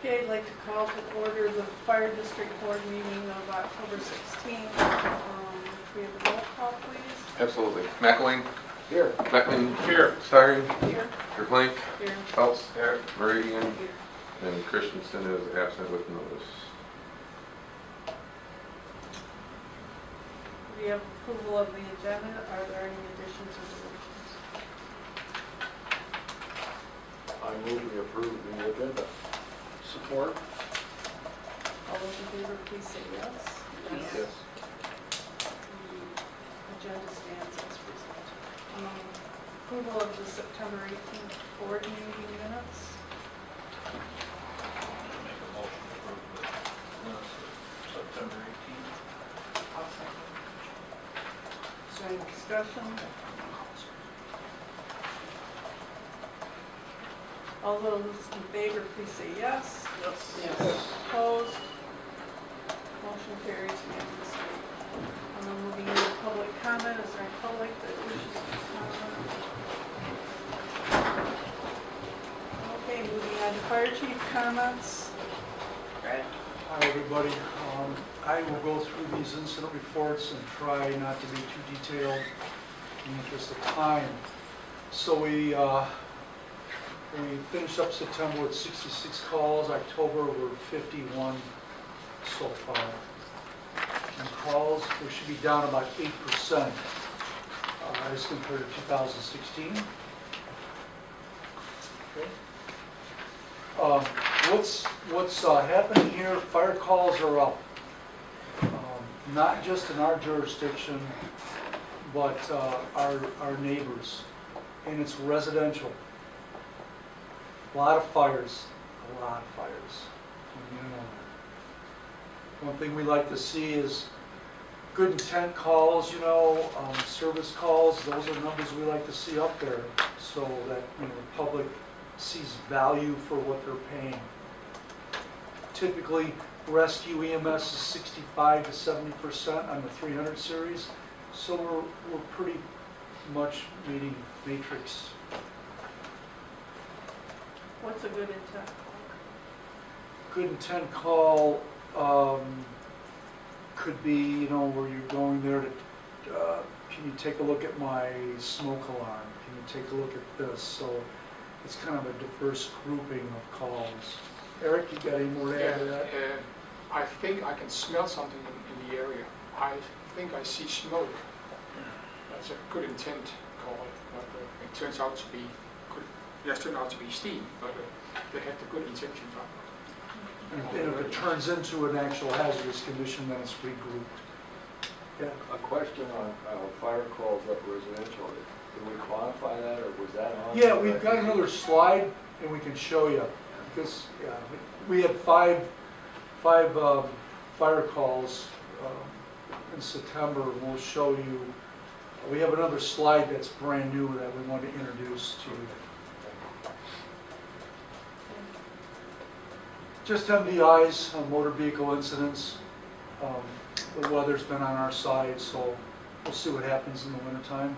Okay, I'd like to call to order the Fire District Board meeting of October 16th. We have a roll call, please. Absolutely. McElwain? Here. Beckman? Here. Stein? Here. Verplank? Here. Phelps? Here. Meridian? Here. And Christensen is absent with notice. We have approval of the agenda. Are there any additions or deletions? I move we approve the agenda. Support? All those in favor, please say yes. Yes. The agenda stands as presented. Approval of the September 18th board meeting minutes. Make a motion to approve the minutes of September 18th. I'll second. Is there any discussion? All those in favor, please say yes. Yes. Opposed? Motion carries unanimously. Moving into public comment. Is there any public that wishes to comment? Okay, moving on to fire chief comments. Brad? Hi, everybody. I will go through these incident reports and try not to be too detailed in the interest of time. So we finished up September with 66 calls. October were 51 so far. And calls, we should be down about 8% as compared to 2016. Okay. What's happening here, fire calls are up. Not just in our jurisdiction, but our neighbors. And it's residential. A lot of fires. You know that. One thing we like to see is good intent calls, service calls. Those are numbers we like to see up there so that the public sees value for what they're paying. Typically, rescue EMS is 65 to 70% on the 300 series, so we're pretty much meeting matrix. What's a good intent? Good intent call could be, where you're going there to, can you take a look at my smoke alarm? Can you take a look at this? So it's kind of a diverse grouping of calls. Eric, you got any more to add to that? I think I can smell something in the area. I think I see smoke. That's a good intent call, but it turns out to be good. It turned out to be steam, but they had the good intentions on it. And if it turns into an actual hazardous condition, then it's regrouped. Yeah. A question on fire calls up residential. Did we quantify that, or was that on? Yeah, we've got another slide, and we can show you. Because we had five fire calls in September, and we'll show you. We have another slide that's brand new that we want to introduce to you. Just MVIs, motor vehicle incidents. The weather's been on our side, so we'll see what happens in the wintertime.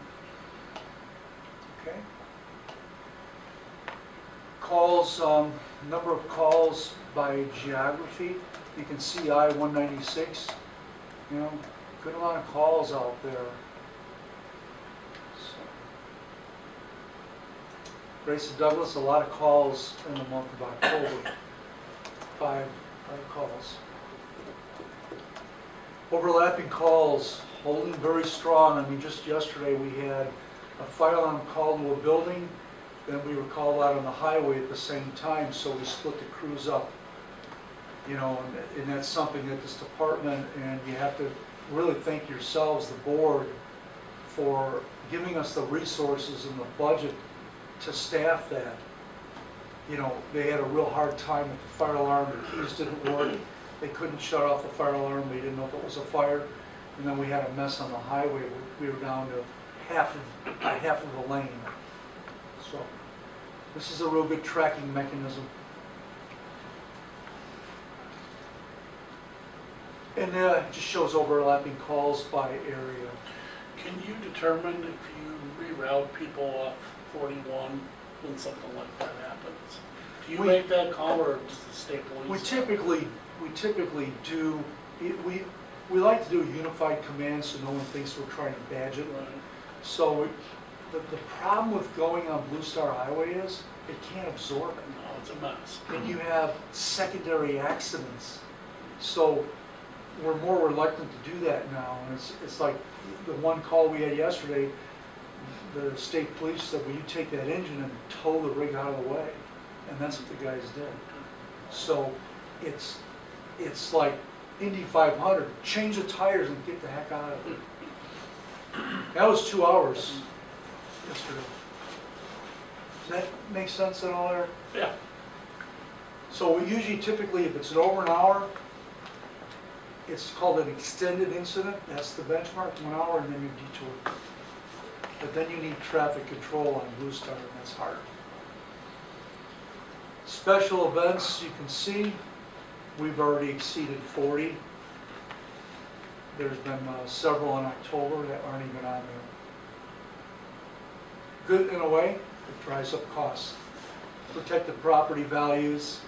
Okay. Calls, number of calls by geography. You can see I-196, good amount of calls out there. So. Grace and Douglas, a lot of calls in the month of October. Five calls. Overlapping calls, holding very strong. I mean, just yesterday we had a fire alarm call to a building, then we were called out on the highway at the same time, so we split the crews up. And that's something that this department, and you have to really thank yourselves, the board, for giving us the resources and the budget to staff that. They had a real hard time with the fire alarm, the keys didn't work, they couldn't shut off the fire alarm, they didn't know if it was a fire, and then we had a mess on the highway. We were down to half of the lane. So this is a real good tracking mechanism. And it just shows overlapping calls by area. Can you determine if you reroute people off 41 when something like that happens? Do you We- make that call or does the state police? We typically do, we like to do a unified command so no one thinks we're trying to badge it. Right. So the problem with going on Blue Star Highway is it can't absorb it. No, it's a mess. And you have secondary accidents. So we're more reluctant to do that now. And it's like the one call we had yesterday, the state police said, will you take that engine and tow the rig out of the way? And that's what the guys did. So it's like Indy 500, change the tires and get the heck out of it. That was 2 hours yesterday. Does that make sense at all there? Yeah. So we usually typically, if it's over an hour, it's called an extended incident. That's the benchmark, 1 hour, and then you detour. But then you need traffic control on Blue Star, and that's hard. Special events, you can see, we've already exceeded 40. There's been several in October that aren't even on there. Good in a way, it drives up costs. Protected property values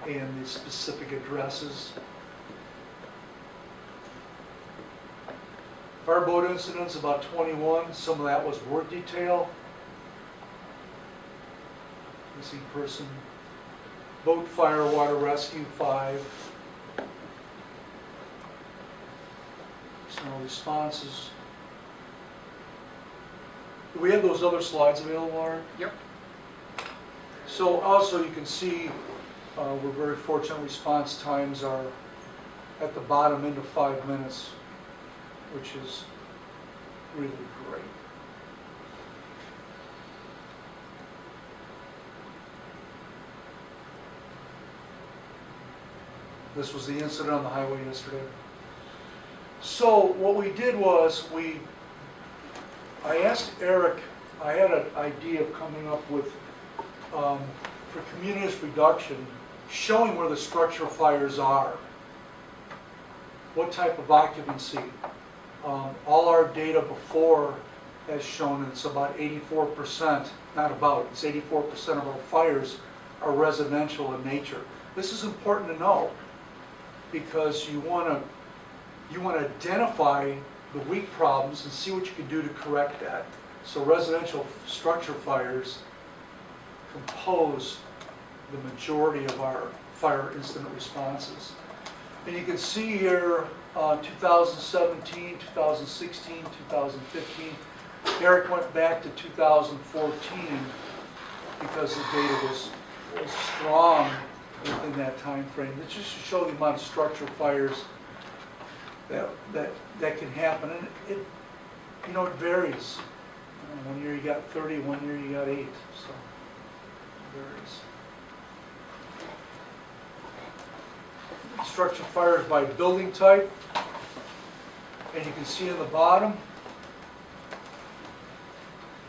and the specific addresses. Fireboat incidents, about 21. Some of that was work detail. Missing person. Boat fire, water rescue, 5. Personal responses. Do we have those other slides available, Art? Yep. So also you can see we're very fortunate response times are at the bottom end of 5 minutes, which is really great. This was the incident on the highway yesterday. So what we did was I asked Eric, I had an idea of coming up with, for community reduction, showing where the structure fires are. What type of occupancy. All our data before has shown it's about 84%, not about, it's 84% of our fires are residential in nature. This is important to know because you want to identify the weak problems and see what you can do to correct that. So residential structure fires compose the majority of our fire incident responses. And you can see here 2017, 2016, 2015. Eric went back to 2014 because the data was strong within that time frame. It's just to show the amount of structure fires that can happen, and it it varies. One year you got 30, one year you got 8, so it varies. Structure fires by building type, and you can see in the bottom,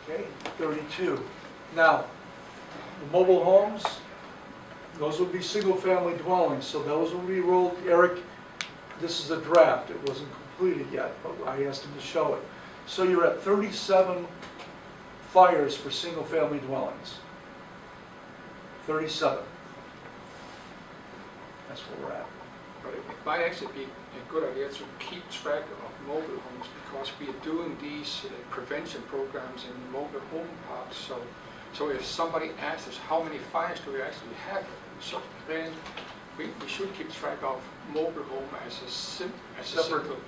okay, 32. Now, the mobile homes, those would be single-family dwellings, so those will be rolled. Eric, this is a draft, it wasn't completed yet, but I asked him to show it. So you're at 37 fires for single-family dwellings. 37. That's where we're at. But it might actually be a good idea to keep track of mobile homes because we are doing these prevention programs in mobile home parks. So if somebody asks us how many fires do we actually have, so then we should keep track of mobile home as a simple entity.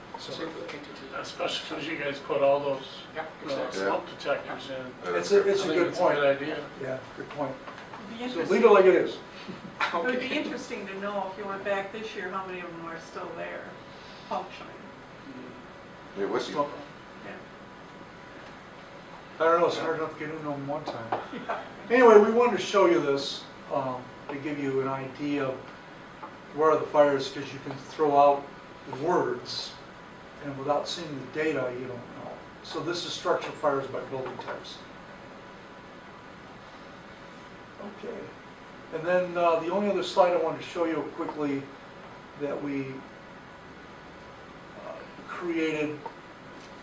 Especially because you guys put all those Yeah, exactly. smoke detectors in. It's a I think good it's point. a good idea. Yeah, good point. It'd be So interesting- leave it like it is. It would be Okay. interesting to know if you went back this year, how many of them are still there, functioning. Yeah, what's the, Yeah. I don't know, it's hard enough getting them one time. Anyway, we wanted to show you this to give you an idea of where are the fires, because you can throw out words and without seeing the data, you don't know. So this is structure fires by building types. Okay. And then the only other slide I wanted to show you quickly that we created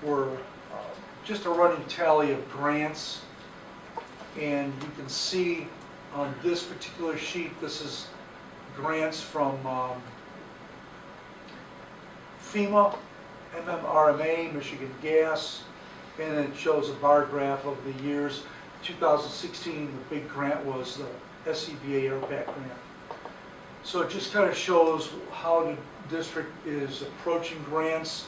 were just a running tally of grants And you can see on this particular sheet, this is grants from FEMA, MMRMA, Michigan Gas, and it shows a bar graph of the years. 2016, the big grant was the SCBA Airback grant. So it just kind of shows how the district is approaching grants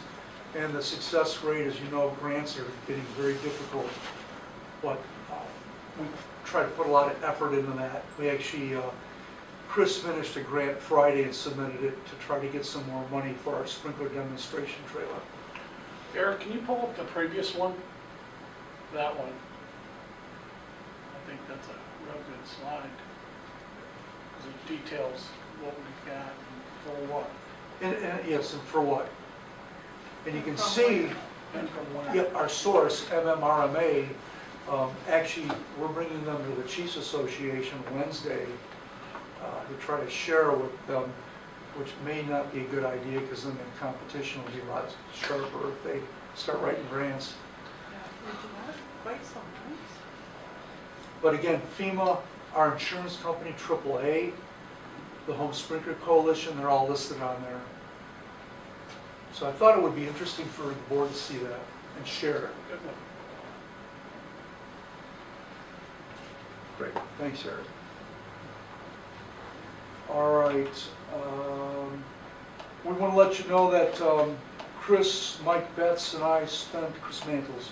and the success rate. As you know, grants are getting very difficult, but we try to put a lot of effort into that. We actually, Chris finished a grant Friday and submitted it to try to get some more money for our sprinkler demonstration trailer. Eric, can you pull up the previous one? That one. I think that's a real good slide. Because it details what we've got and for what. And yes, and for what? And you can see, And from where. yeah, our source, MMRMA, actually, we're bringing them to the Chiefs Association Wednesday to try to share with them, which may not be a good idea because then the competition will be a lot sharper if they start writing grants. Yeah, would you want quite some nice? But again, FEMA, our insurance company, AAA, the Home Sprinkler Coalition, they're all listed on there. So I thought it would be interesting for the board to see that and share it. Good one. Great, thanks, Eric. All right, we want to let you know that Chris, Mike Betts, and I Chris Mantles,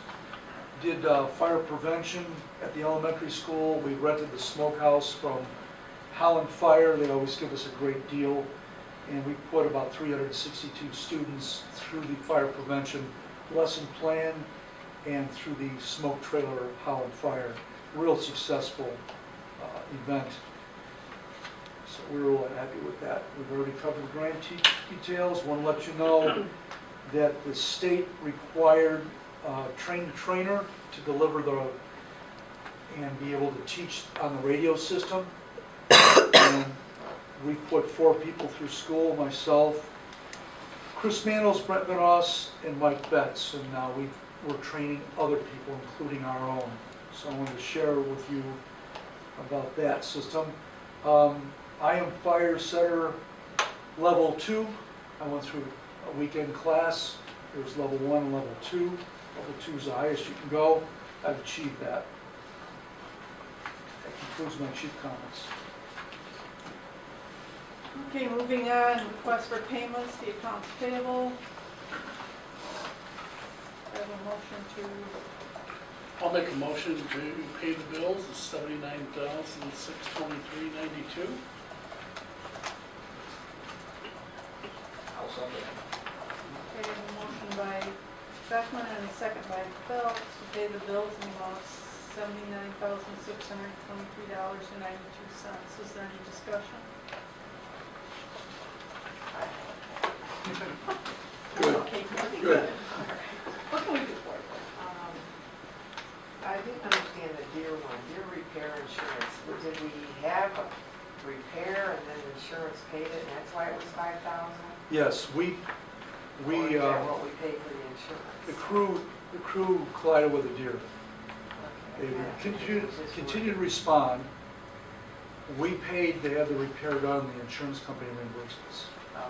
did fire prevention at the elementary school. We rented the smokehouse from Holland Fire. They always give us a great deal. And we put about 362 students through the fire prevention lesson plan and through the smoke trailer of Holland Fire. Real successful event. So we're really happy with that. We've already covered the grant details. Want to let you know that the state required trained trainer to deliver and be able to teach on the radio system. And we put 4 people through school, myself, Chris Manos, Brent Vanoss, and Mike Betts. And now we're training other people, including our own. So I wanted to share with you about that system. I am fire setter level 2. I went through a weekend class. There was level 1 and level 2. Level 2 is the highest you can go. I've achieved that. That concludes my chief comments. Okay, moving on, request for payments, the accounts payable. I have a motion to, I'll make a motion to pay the bills, it's $79,623.92. I'll second. okay, I have a motion by Beckman and a second by Phelps to pay the bills in the amount of $79,623.92. Is there any discussion? Good. Okay, pretty Good. All right. What can we do for you? I didn't understand the deer one, deer repair insurance. Did we have a repair and then insurance paid it, and that's why it was 5,000? Yes, Or is that what we paid for the insurance? the crew collided with a deer. They Okay, would yeah. continue to respond. We paid, they had the repair done, the insurance company reimbursed us. Oh, I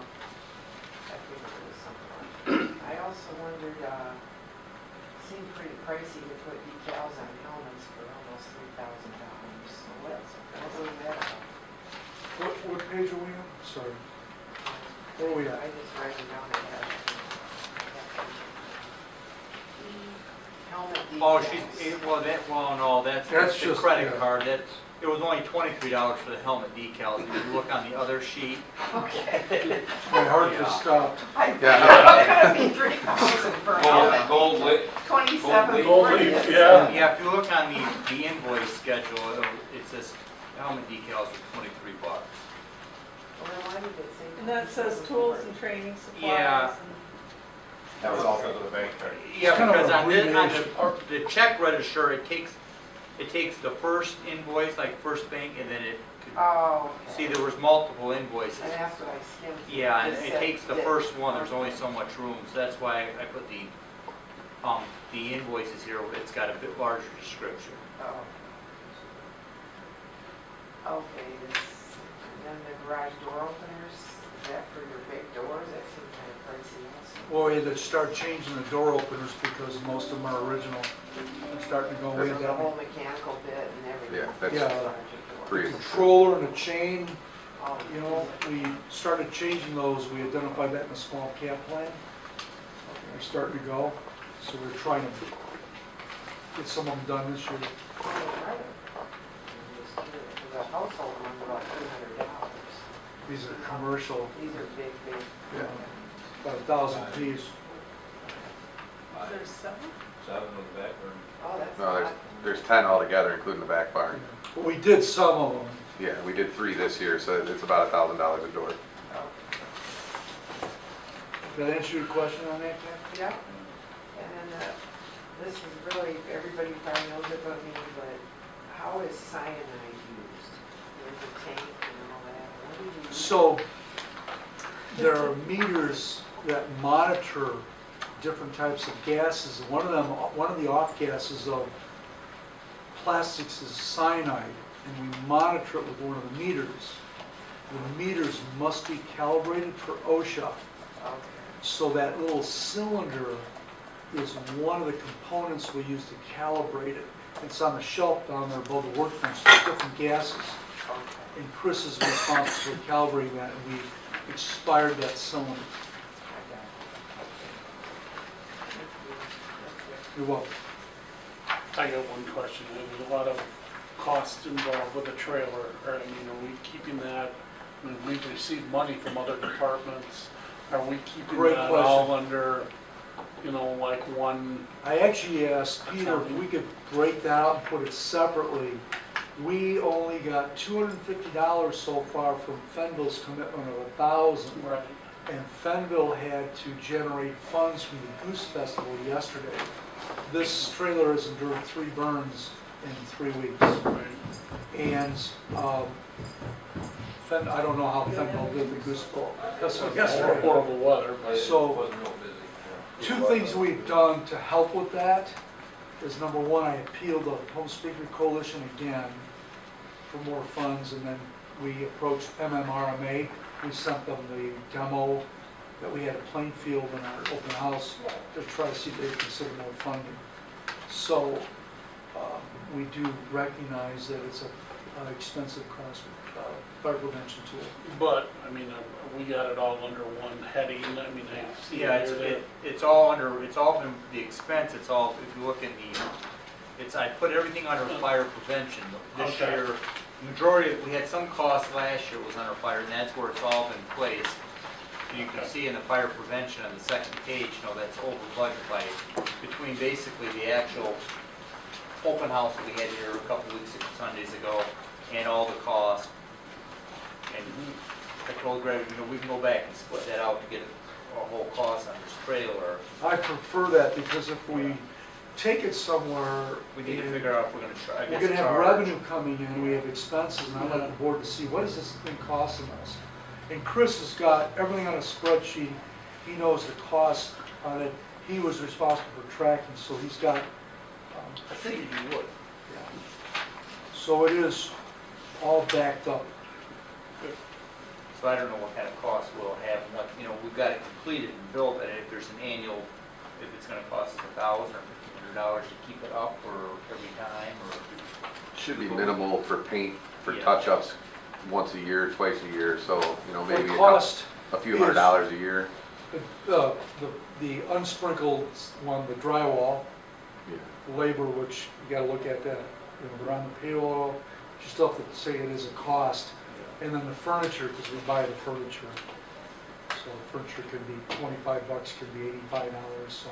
figured it was something like that. I also wondered, it seemed pretty pricey to put decals on helmets for almost $3,000. So what was that about? What page are we on? Sorry. Where are we at? I just write it down and have it. Helmet decals. Oh, no, that's That's the just- credit yeah. card. It was only $23 for the helmet decals. If you look on the other sheet, Okay. My heart Yeah. just stopped. I Yeah. think it's gonna be 3,000 for a helmet. Gold lip. 27. Gold leaf, yeah. yeah, if you look on the invoice schedule, it says helmet decals are $23. Well, why did it say? And that says tools and training supplies. Yeah. and- That was all because of the bank card. Yeah, It's kind of because an on abbreviation. the check register, it takes the first invoice, like first bank, and then it, Oh, see, there was multiple invoices. and that's what I skimmed. Yeah, and Just it said takes the that- first one, there's only so much room, so that's why I put the invoices here, it's got a bit larger description. Oh, Okay, and then the garage door openers, is that for your big doors? That seems kind of pricey also. Well, we had to start changing the door openers because most of them are original. They're starting to go away. So the whole mechanical bit and everything. Yeah, that's Yeah. Garage pretty- door. Controller and a chain, Oh, you know, we started changing those. We identified that in the small cap plan. They're starting to go, so we're trying to get some of them done this year. oh, right. The household one's about $200. These are commercial, These are big. Yeah. about 1,000 piece. There's 7? 7 with the back burner. Oh, that's No, not. there's 10 altogether, including the back barn. But we did some of them. Yeah, we did 3 this year, so it's about $1,000 a door. Did that answer your question on that, Ken? Yeah. And then, this is really, everybody probably knows it but me, but how is cyanide used? There's a tank and all that. What do you use? So, there are meters that monitor different types of gases. And one of the off gases of plastics is cyanide, and we monitor it with one of the meters. The meters must be calibrated for OSHA. Okay. So that little cylinder is one of the components we use to calibrate it. It's on the shelf down there above the workbench, there's different gases. Okay. And Chris is responsible for calibrating that, and we expired that cylinder. I got it. Thank you. That's You're welcome. I got one question. There's a lot of costs involved with the trailer, or, I mean, are we keeping that, I mean, we've received money from other departments. Are we keeping Great that question. all under, you know, like one? I actually asked Peter if we could break that out and put it separately. We only got $250 so far from Fenville's commitment of $1,000. Right. And Fenville had to generate funds from the Goose Festival yesterday. This trailer has endured 3 burns in 3 weeks. Right. And I don't know how Fenville did the Goose Festival yesterday. Horrible weather, But but it So- wasn't real busy. Yeah. 2 things we've done to help with that is, number 1, I appealed the Home Speaker Coalition again for more funds, and then we approached MMRMA. We sent them the demo that we had at Plainfield in our open house to try to see if they'd consider more funding. So we do recognize that it's an expensive cost fire prevention tool. But, I mean, we got it all under one heading. I mean, I see Yeah, here that. it's all under, it's all been, the expense, it's all, if you look at I put everything under fire prevention. This Okay. year, majority, we had some costs last year was under fire, and that's where it's all been placed. You can Okay. see in the fire prevention on the second page, you know, that's over budget by, between basically the actual open house that we had here a couple weeks, Sundays ago, and all the costs. And I told Greg, you know, we can go back and split that out to get a whole cost on this trailer. I prefer that because if we take it somewhere, We need to and figure out if we're gonna try, I we're guess, gonna have charge. revenue coming in, we have expenses, and I'd like the board to see, what is this thing costing us? And Chris has got everything on a spreadsheet, he knows the cost on it, he was responsible for tracking, so he's got, I figured you would. so it is all backed up. So I don't know what kind of cost we'll have, and what, you know, we've got it completed and built, and if there's an annual, if it's gonna cost us $1,000 or $1,500 to keep it up for every time, or. Should be minimal for paint, for Yeah. touch-ups, once a year, twice a year, so, you know, maybe The cost, a few $100 a year. the unsprinkled one, the drywall, Yeah. labor, which you gotta look at that, you know, they're on the payroll, you still have to say it is a cost. And then the furniture, because we buy the furniture. So the furniture could be $25, could be $85, so.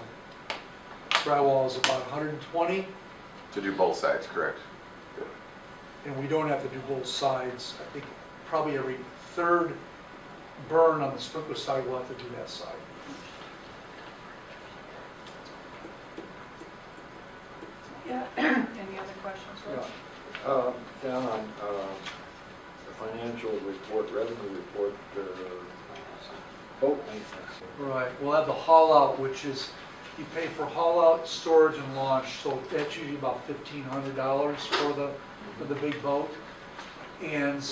Drywall is about 120, To do both sides, correct? and we don't have to do both sides. I think probably every 3rd burn on the sprinkler side, we'll have to do that side. Yeah. Any other questions, Rich? Down on the financial report, revenue report, boat maintenance. Right, we'll have the haul out, which is, you pay for haul out, storage, and launch, so that's usually about $1,500 for the big boat. And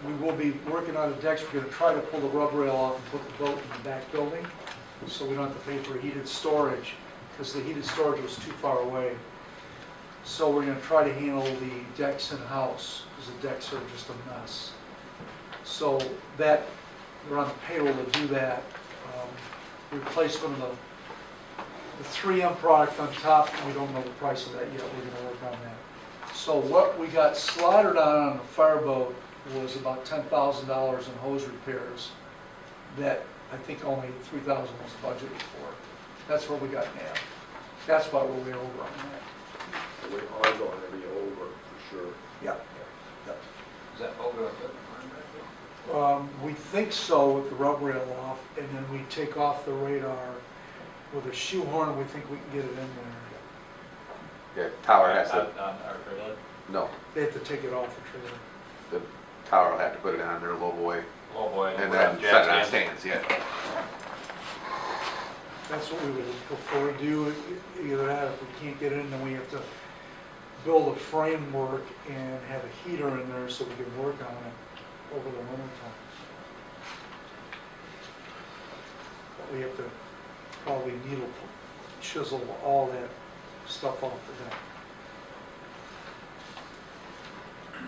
we will be working on the decks. We're gonna try to pull the rub rail off and put the boat in the back building, so we don't have to pay for heated storage, because the heated storage was too far away. So we're gonna try to handle the decks in-house, because the decks are just a mess. So that, we're on the payroll to do that. Replacement of the 3M product on top, we don't know the price of that yet, we're gonna work on that. So what we got slaughtered on the fireboat was about $10,000 in hose repairs that I think only $3,000 was budgeted for. That's what we got now. That's why we're way over on that. We are going to be over, for sure. Yeah. Is that all good? We think so with the rub rail off, and then we take off the radar with a shoehorn, we think we can get it in there. Yeah, tower has to, On our trailer? no, They have to take it off the trailer. the tower will have to put it on their low boy, Oh, boy. and we then have set it on jack stands, yeah. That's what we would prefer to do, either that, if we can't get it in, then we have to build a framework and have a heater in there so we can work on it over the winter time. But we have to probably needle chisel all that stuff off the deck.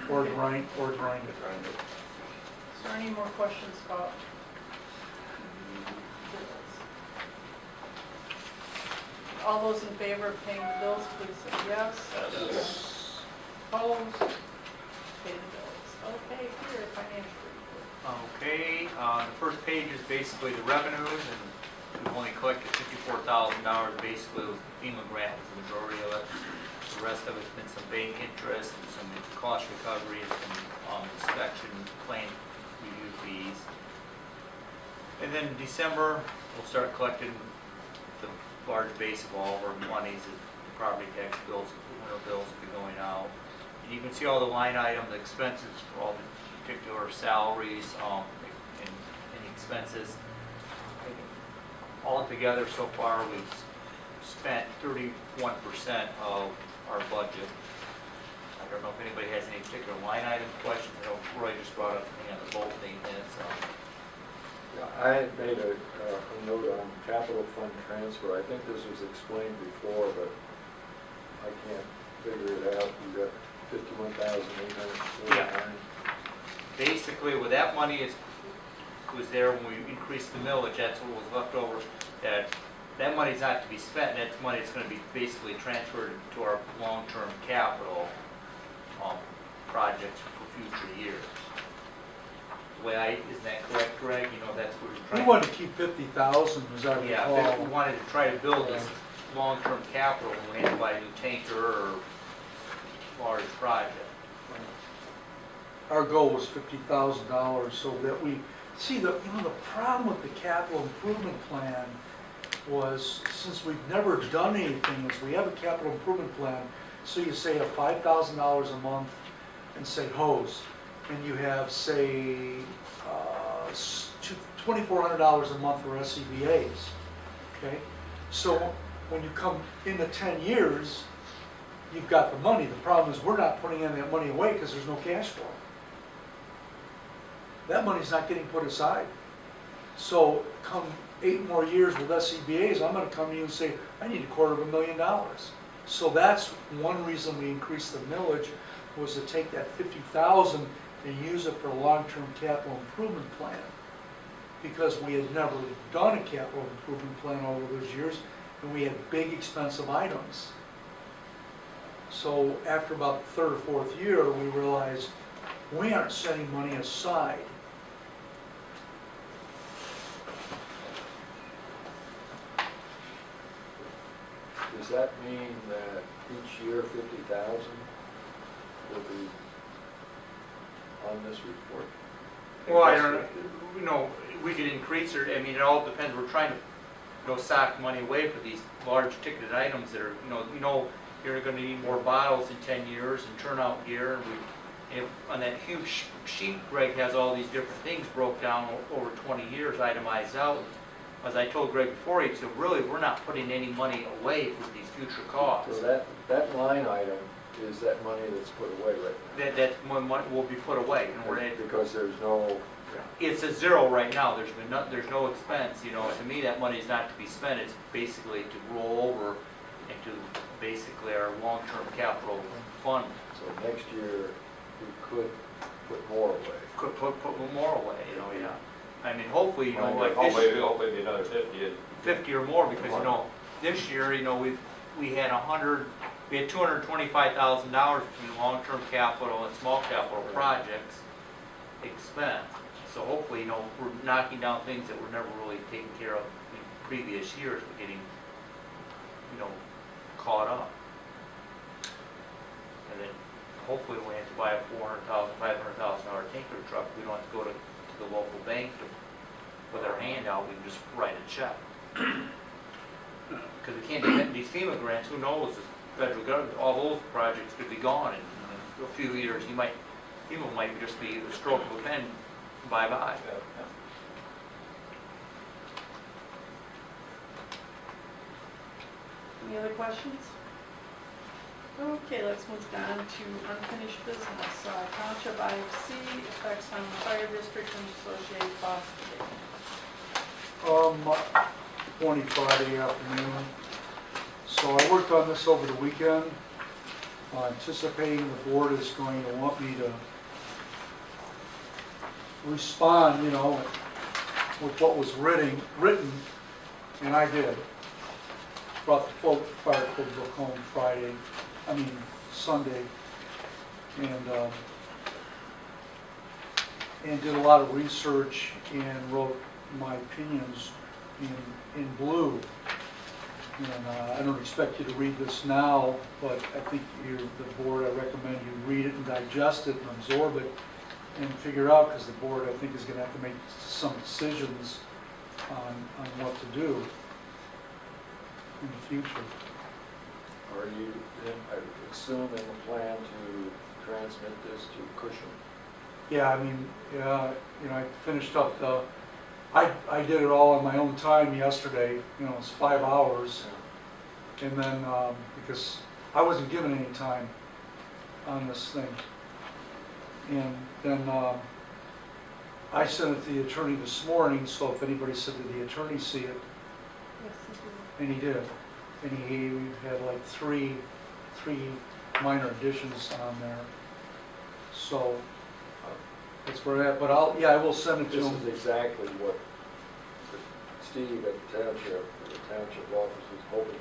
Or grind it. Is there any more questions about bills? All those in favor of paying the bills, please say yes. Yes. Opposed? Pay the bills. Okay, here, financial report. Okay, the first page is basically the revenues, and we've only collected $54,000, basically was the FEMA grant was the majority of it. The rest of it's been some bank interest, and some cost recoveries, and inspection claim review fees. And then in December, we'll start collecting the large base of all of our monies, the property tax bills, winter bills will be going out. And you can see all the line item, the expenses for all the particular salaries, and expenses. Altogether, so far, we've spent 31% of our budget. I don't know if anybody has any particular line item questions. I know Roy just brought up the boat maintenance. Yeah, I had made a note on capital fund transfer. I think this was explained before, but I can't figure it out. You got 51,849. Basically, with that money was there when we increased the millage, that's what was left over. That money's not to be spent, that's money that's going to be basically transferred to our long-term capital projects for future years. Isn't that correct, Greg? You know, that's what we're trying We wanted to keep 50,000, as I Yeah, but we recall. wanted to try to build this long-term capital when we had to buy a new tanker or large project. Our goal was $50,000 so that we, see, the problem with the capital improvement plan was, since we've never done anything, is we have a capital improvement plan, so you say a $5,000 a month and say hose, and you have, say, $2,400 a month for SCBA's, okay? So when you come into 10 years, you've got the money. The problem is we're not putting any of that money away because there's no cash flow. That money's not getting put aside. So come 8 more years with SCBA's, I'm gonna come to you and say, I need $250,000. So that's one reason we increased the millage, was to take that 50,000 and use it for a long-term capital improvement plan. Because we had never done a capital improvement plan over those years, and we had big expensive items. So after about the 3rd or 4th year, we realized we aren't setting money aside. Does that mean that each year 50,000 will be on this report? Well, I don't know, we could increase it, I mean, it all depends, we're trying to sock money away for these large ticketed items that are, you're gonna need more bottles in 10 years and turnout gear, and on that huge sheet, Greg has all these different things broke down over 20 years, itemized out. As I told Greg before, he said, really, we're not putting any money away for these future costs. So that line item is that money that's put away right now? That one money will be put away, and we're at, Because there's no, it's a zero right now, there's no expense, you know, to me, that money's not to be spent, it's basically to roll over into basically our long-term capital fund. so next year, we could put more away. Could put more away, you know, yeah. I mean, hopefully, you know, like Oh, this, maybe, oh, maybe another 50. 50 or more, because, you know, this year, you know, we had $225,000 between long-term capital and small capital projects expense. So hopefully, you know, we're knocking down things that were never really taken care of in previous years, we're getting, you know, caught up. And then hopefully when we have to buy a $400,000, $500,000 tanker truck, we don't have to go to the local bank with our hand out, we can just write a check. Because we can't get these FEMA grants, who knows, the federal government, all those projects could be gone in a few years. FEMA might just be a stroke of a pen, bye-bye. Any other questions? Okay, let's move on to unfinished business. Township IFC, effects on the fire district and associated costs. 20 Friday afternoon. So I worked on this over the weekend, anticipating the board is going to want me to respond, you know, with what was written, and I did. Brought the fire code book home Sunday, and did a lot of research and wrote my opinions in blue. And I don't expect you to read this now, but I think the board, I recommend you read it and digest it and absorb it and figure out, because the board, I think, is going to have to make some decisions on what to do in the future. Are you, I assume, in the plan to transmit this to Cushing? Yeah, I mean, yeah, you know, I finished up I did it all on my own time yesterday, you know, it's 5 hours. And then, because I wasn't given any time on this thing. And then I sent it to the attorney this morning, so if anybody said, did the attorney see it? Yes, you do. And he did. And he had like three minor additions on there. So that's where that, but I will send it to This him. is exactly what Steve at the township office is hoping to.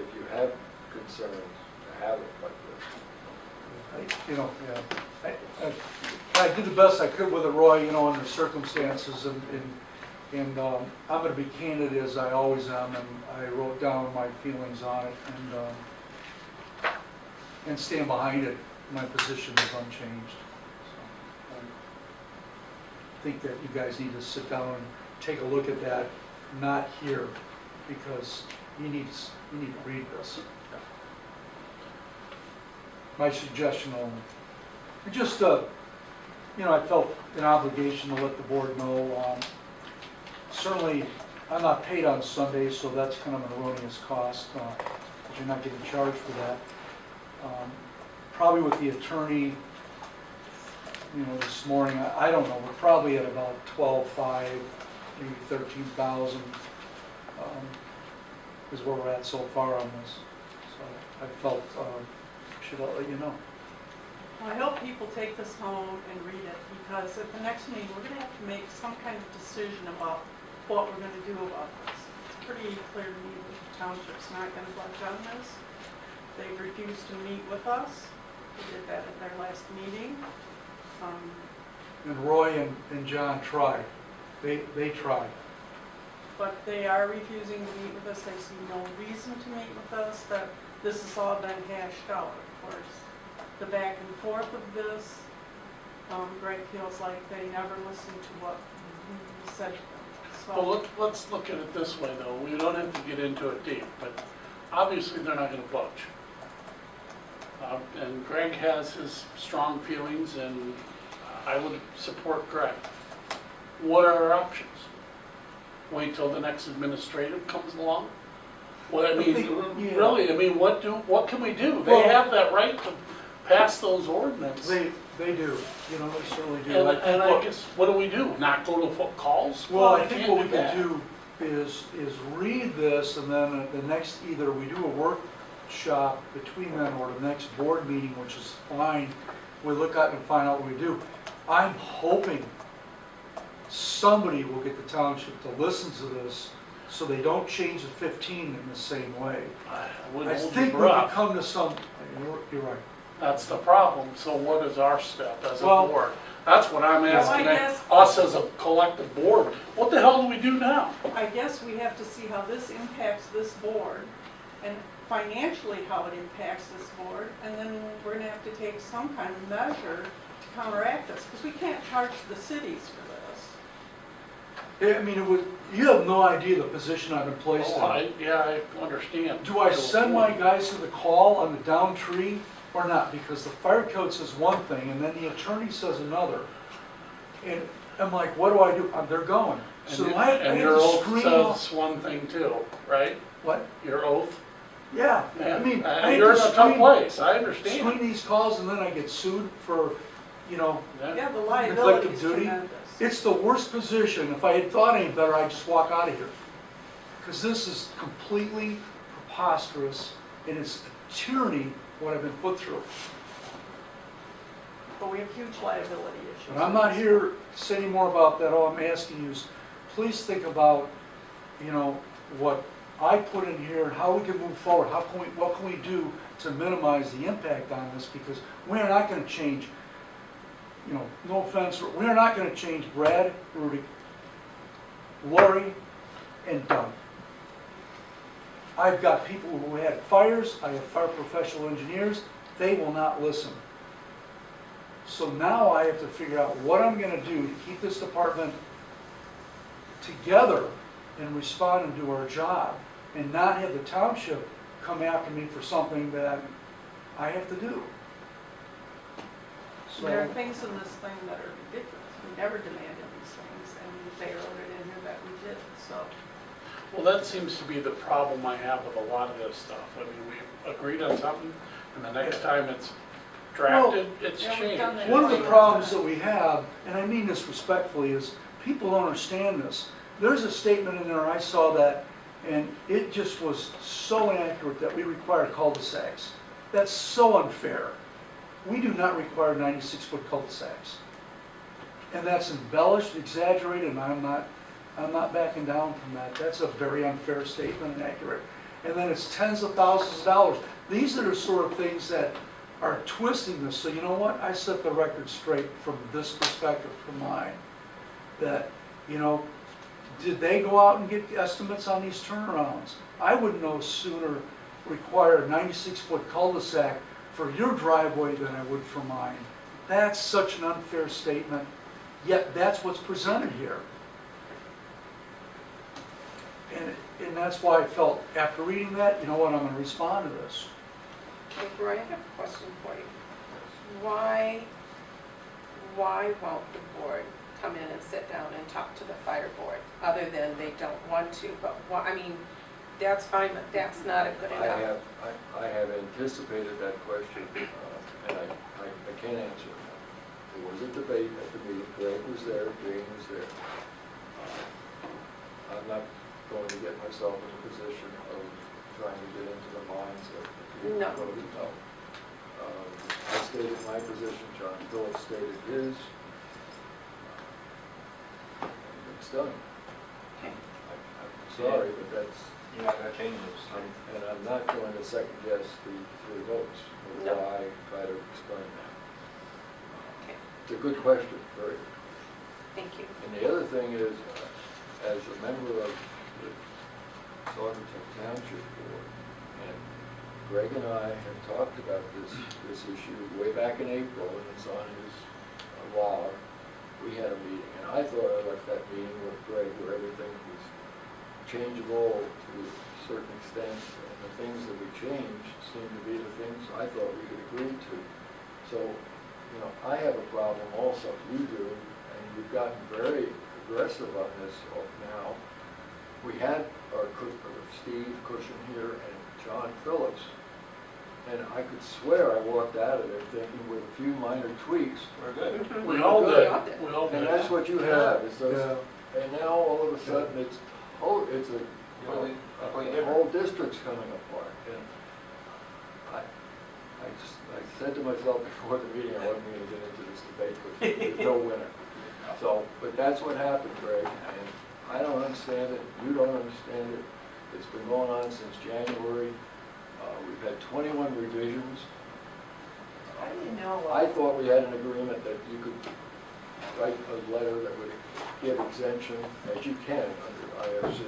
If you have concerns, to have it like this. I did the best I could with it, Roy, you know, under circumstances, and I'm going to be candid as I always am, and I wrote down my feelings on it, and stand behind it. My position is unchanged. So, I think that you guys need to sit down and take a look at that, not here, because you need to read this. My suggestion only. Just, you know, I felt an obligation to let the board know. Certainly, I'm not paid on Sundays, so that's kind of an erroneous cost, but you're not getting charged for that. Probably with the attorney, you know, this morning, I don't know, we're probably at about 12,500, maybe 13,000 is where we're at so far on this. So I felt, should I let you know? Well, I hope people take this home and read it, because at the next meeting, we're going to have to make some kind of decision about what we're going to do about this. It's pretty clear to me that the township's not going to budge on this. They've refused to meet with us. They did that at their last meeting. And Roy and John tried. They tried. But they are refusing to meet with us. They see no reason to meet with us, that this has all been hashed out, of course. The back and forth of this, Greg feels like they never listened to what we said to them. So, Well, let's look at it this way, though. We don't have to get into it deep, but obviously they're not going to budge. And Greg has his strong feelings, and I would support Greg. What are our options? Wait till the next administrative comes along? Well, I mean, yeah. really, I mean, what can we do? They Well- have that right to pass those ordinances. They do, you know, they certainly do. And, I think and I what- guess, what do we do? Not go to calls? Well, I we think can't what we that. can do is read this, and then at the next, either we do a workshop between them or the next board meeting, which is fine, we look at it and find out what we do. I'm hoping somebody will get the township to listen to this, so they don't change the 15 in the same way. I I wouldn't hold your think we can breath. come to some, you're right. That's the problem. So what is our step as a Well- board? That's what I'm Well, I asking, guess- us as a collective board. What the hell do we do now? I guess we have to see how this impacts this board and financially how it impacts this board. And then we're gonna have to take some kind of measure to counteract this, because we can't charge the cities for this. I mean, it would, you have no idea the position I've been placed Oh, in. yeah, I understand. Do I send my guys to the call on the down tree or not? Because the fire code says one thing and then the attorney says another. And I'm like, what do I do? They're going. So And I have and your to oath screen off. says one thing too, right? What? Your oath? Yeah, I mean, I You're in have a to tough screen, place, I understand. screen these calls and then I get sued for, you know, Yeah, the liability is duty? tremendous. it's the worst position. If I had thought any better, I'd just walk out of here. Because this is completely preposterous and it's a tyranny what I've been put through. But we have huge liability issues. But I'm not here to say any more about that. All I'm asking you is, please think about, you know, what I put in here and how we can move forward. What can we do to minimize the impact on this? Because we're not going to change, you know, no offense, we're not going to change Brad, Rudy, Lori, and Doug. I've got people who had fires, I have fire professional engineers, they will not listen. So now I have to figure out what I'm going to do to keep this department together and respond and do our job, and not have the township come after me for something that I have to do. There are So, things in this thing that are ridiculous. We never demanded these things, and they wrote it in here that we did, so. Well, that seems to be the problem I have with a lot of this stuff. I mean, we agreed on something, and the next time it's drafted, it's Yeah, we've changed. done that. one of the problems that we have, and I mean this respectfully, is people don't understand this. There's a statement in there, I saw that, and it just was so inaccurate that we require cul-de-sacs. That's so unfair. We do not require 96-foot cul-de-sacs. And that's embellished, exaggerated, and I'm not backing down from that. That's a very unfair statement and accurate. And then it's tens of thousands of dollars. These are the sort of things that are twisting this. So you know what? I set the record straight from this perspective, from mine. That, you know, did they go out and get estimates on these turnarounds? I would no sooner require a 96-foot cul-de-sac for your driveway than I would for mine. That's such an unfair statement, yet that's what's presented here. And that's why I felt, after reading that, you know what, I'm going to respond to this. Hey, Roy, I have a question for you. Why won't the board come in and sit down and talk to the fire board, other than they don't want to? But, I mean, that's fine, but that's not a good enough. I have anticipated that question, and I can't answer it now. There was a debate at the meeting, Greg was there, Jane was there. I'm not going to get myself in a position of trying to get into the minds of the people No. who voted no. I stated my position, John Phillips stated his. It's done. Okay. I'm sorry, but that's, You're not gonna change this. and I'm not going to second guess the three votes, No. although I try to explain that. Okay, It's a good question, very. thank you. And the other thing is, as a member of the Saugatuck Township Board, and Greg and I have talked about this issue way back in April, and it's on his log. We had a meeting, and I thought I left that meeting with Greg where everything was changeable to a certain extent, and the things that we changed seemed to be the things I thought we could agree to. So, you know, I have a problem also, you do, and you've gotten very aggressive on this now. we had Steve Cushion here and John Phillips, and I could swear I walked out of there thinking with a few minor tweaks, We're good. We all Good. did, we all did. and that's what you have, is those, Yeah. and now all of a sudden it's, it's a, Completely the different. whole district's coming apart, and I said to myself before the meeting, I wasn't gonna get into this debate, because there's no winner. So, but that's what happened, Greg, and I don't understand it, you don't understand it. It's been going on since January. We've had 21 revisions. How do you know? I thought we had an agreement that you could write a letter that would give exemption, as you can under IFC,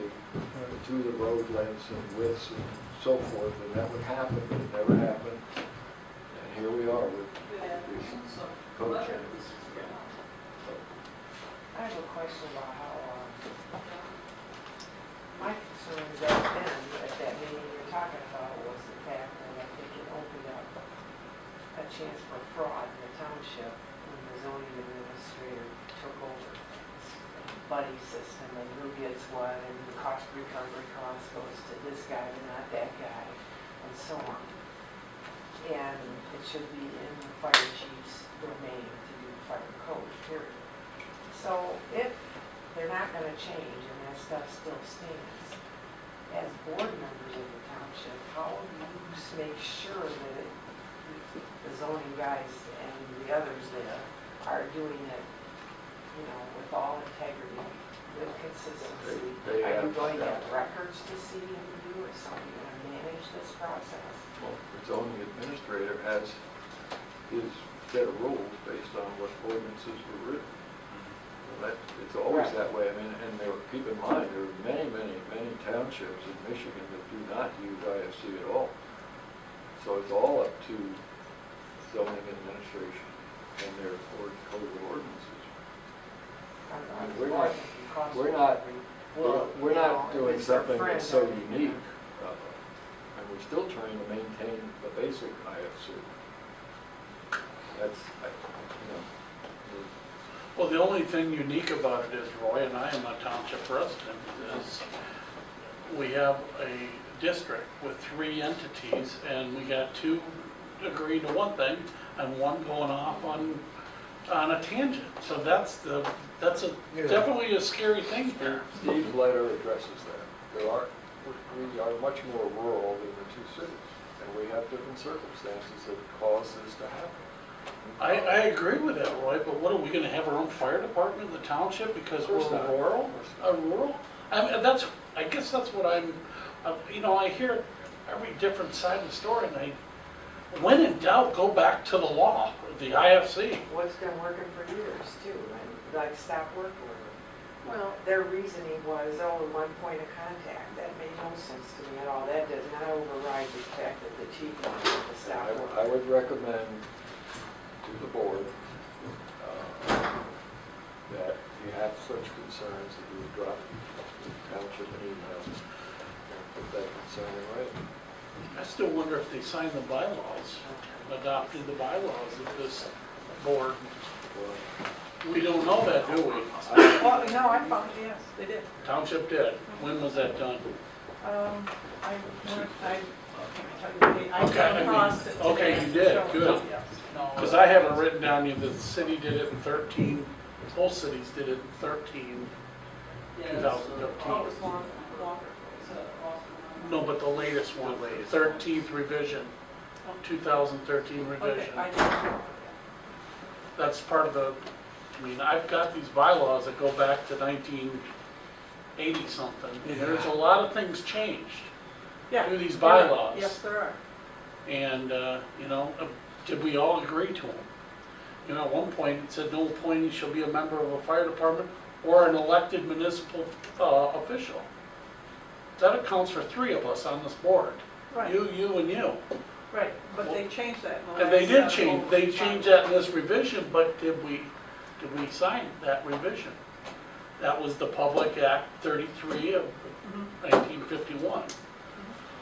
to the road lengths and widths and so forth, and that would happen, but it never happened. And here we are with these code changes. I have a question about how, my concerns back then, at that meeting you're talking about, was the fact that I think it opened up a chance for fraud in the township when the zoning administrator took over this buddy system and who gets what, and the cost recovery cost goes to this guy but not that guy, and so on. And it should be in the fire chief's domain to do fire code, period. So if they're not gonna change and that stuff still stands, as board members of the township, how do you make sure that the zoning guys and the others there are doing it, you know, with all integrity, with consistency? They Are you have- going to have records to see and do? Is somebody gonna manage this process? Well, the zoning administrator has his set of rules based on what ordinances were written. Well, it's always Right. that way. I mean, and keep in mind, there are many, many, many townships in Michigan that do not use IFC at all. So it's all up to zoning administration and their code of ordinances. I'm We're for not- it because we're not- Well, We're you know, not if doing it's their something friend, that's so they'll- unique, and we're still trying to maintain the basic IFC. That's, you know, Well, the only thing unique about it is, Roy, and I am a township resident, is we have a district with 3 entities, and we got 2 agreeing to one thing, and 1 going off on a tangent. So that's Yeah. definitely a scary thing here. Steve's letter addresses that. We are much more rural than the 2 cities, and we have different circumstances that cause this to happen. I agree with that, Roy, but what, are we gonna have our own fire department in the township because we're Of course not. rural? Rural? I mean, I guess that's what I'm, you know, I hear every different side of the story, and when in doubt, go back to the law, the IFC. What's been working for years too, and like stop work order. Well, Their reasoning was, oh, 1 point of contact. That made no sense to me at all. That does not override the fact that the chief wanted to stop work. I would recommend to the board that if you have such concerns, that you drop the township an email and put that concern in writing. I still wonder if they signed the bylaws, adopted the bylaws of this board. We don't know that, do we? Well, no, I found, yes, they did. Township did. When was that done? I can't tell you the date. I Okay, came I mean, across it today. okay, you did, So, good. yes. Because I have it written down, the city did it in 13, both cities did it in 13, 2013. Oh, it was longer. No, but the latest one, 13th revision, 2013 Okay, revision. I did. That's part of the, I mean, I've got these bylaws that go back to 1980 something. And there's a lot of things changed Yeah. through these there are. bylaws. Yes, there are. And, you know, did we all agree to them? You know, at one point, it said no appointee shall be a member of a fire department or an elected municipal official. That accounts for 3 of us on this board. Right. You, and you. Right, but they changed that in the And they did last, change, they changed that in this revision, but did we sign that revision? That was the Public Act 33 of 1951.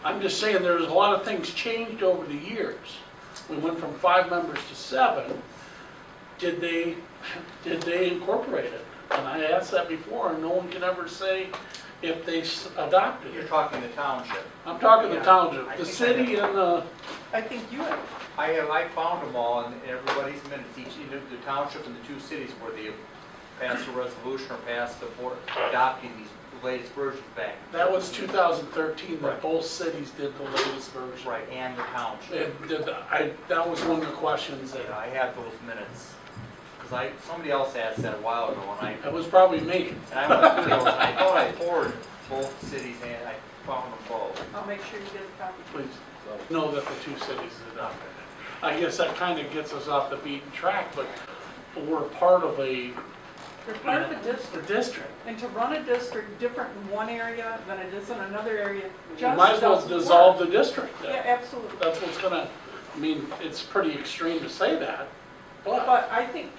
I'm just saying, there's a lot of things changed over the years. We went from 5 members to 7. Did they incorporate it? And I asked that before, and no one can ever say, if they adopted You're it. talking the township. I'm talking the Yeah, I township, the think I city and the, I think you have. I found them all in everybody's minutes, the township and the two cities where they passed a resolution or passed the board adopting these latest versions back. that was 2013, that Right. both cities did the latest version. Right, and the township. That was one of the questions that, Yeah, I had those minutes, because somebody else asked that a while ago, and that was probably me. I went through those, and I thought I forwarded both cities, and I found them both. I'll make sure you get a copy. Please know that the two cities adopted it. I guess that kind of gets us off the beaten track, but we're part of a You're part of a district, district. and to run a district different in one area than it is in another area You just might as well doesn't dissolve work. the district Yeah, then. absolutely. That's what's gonna, I mean, it's pretty extreme to say that, but But I think,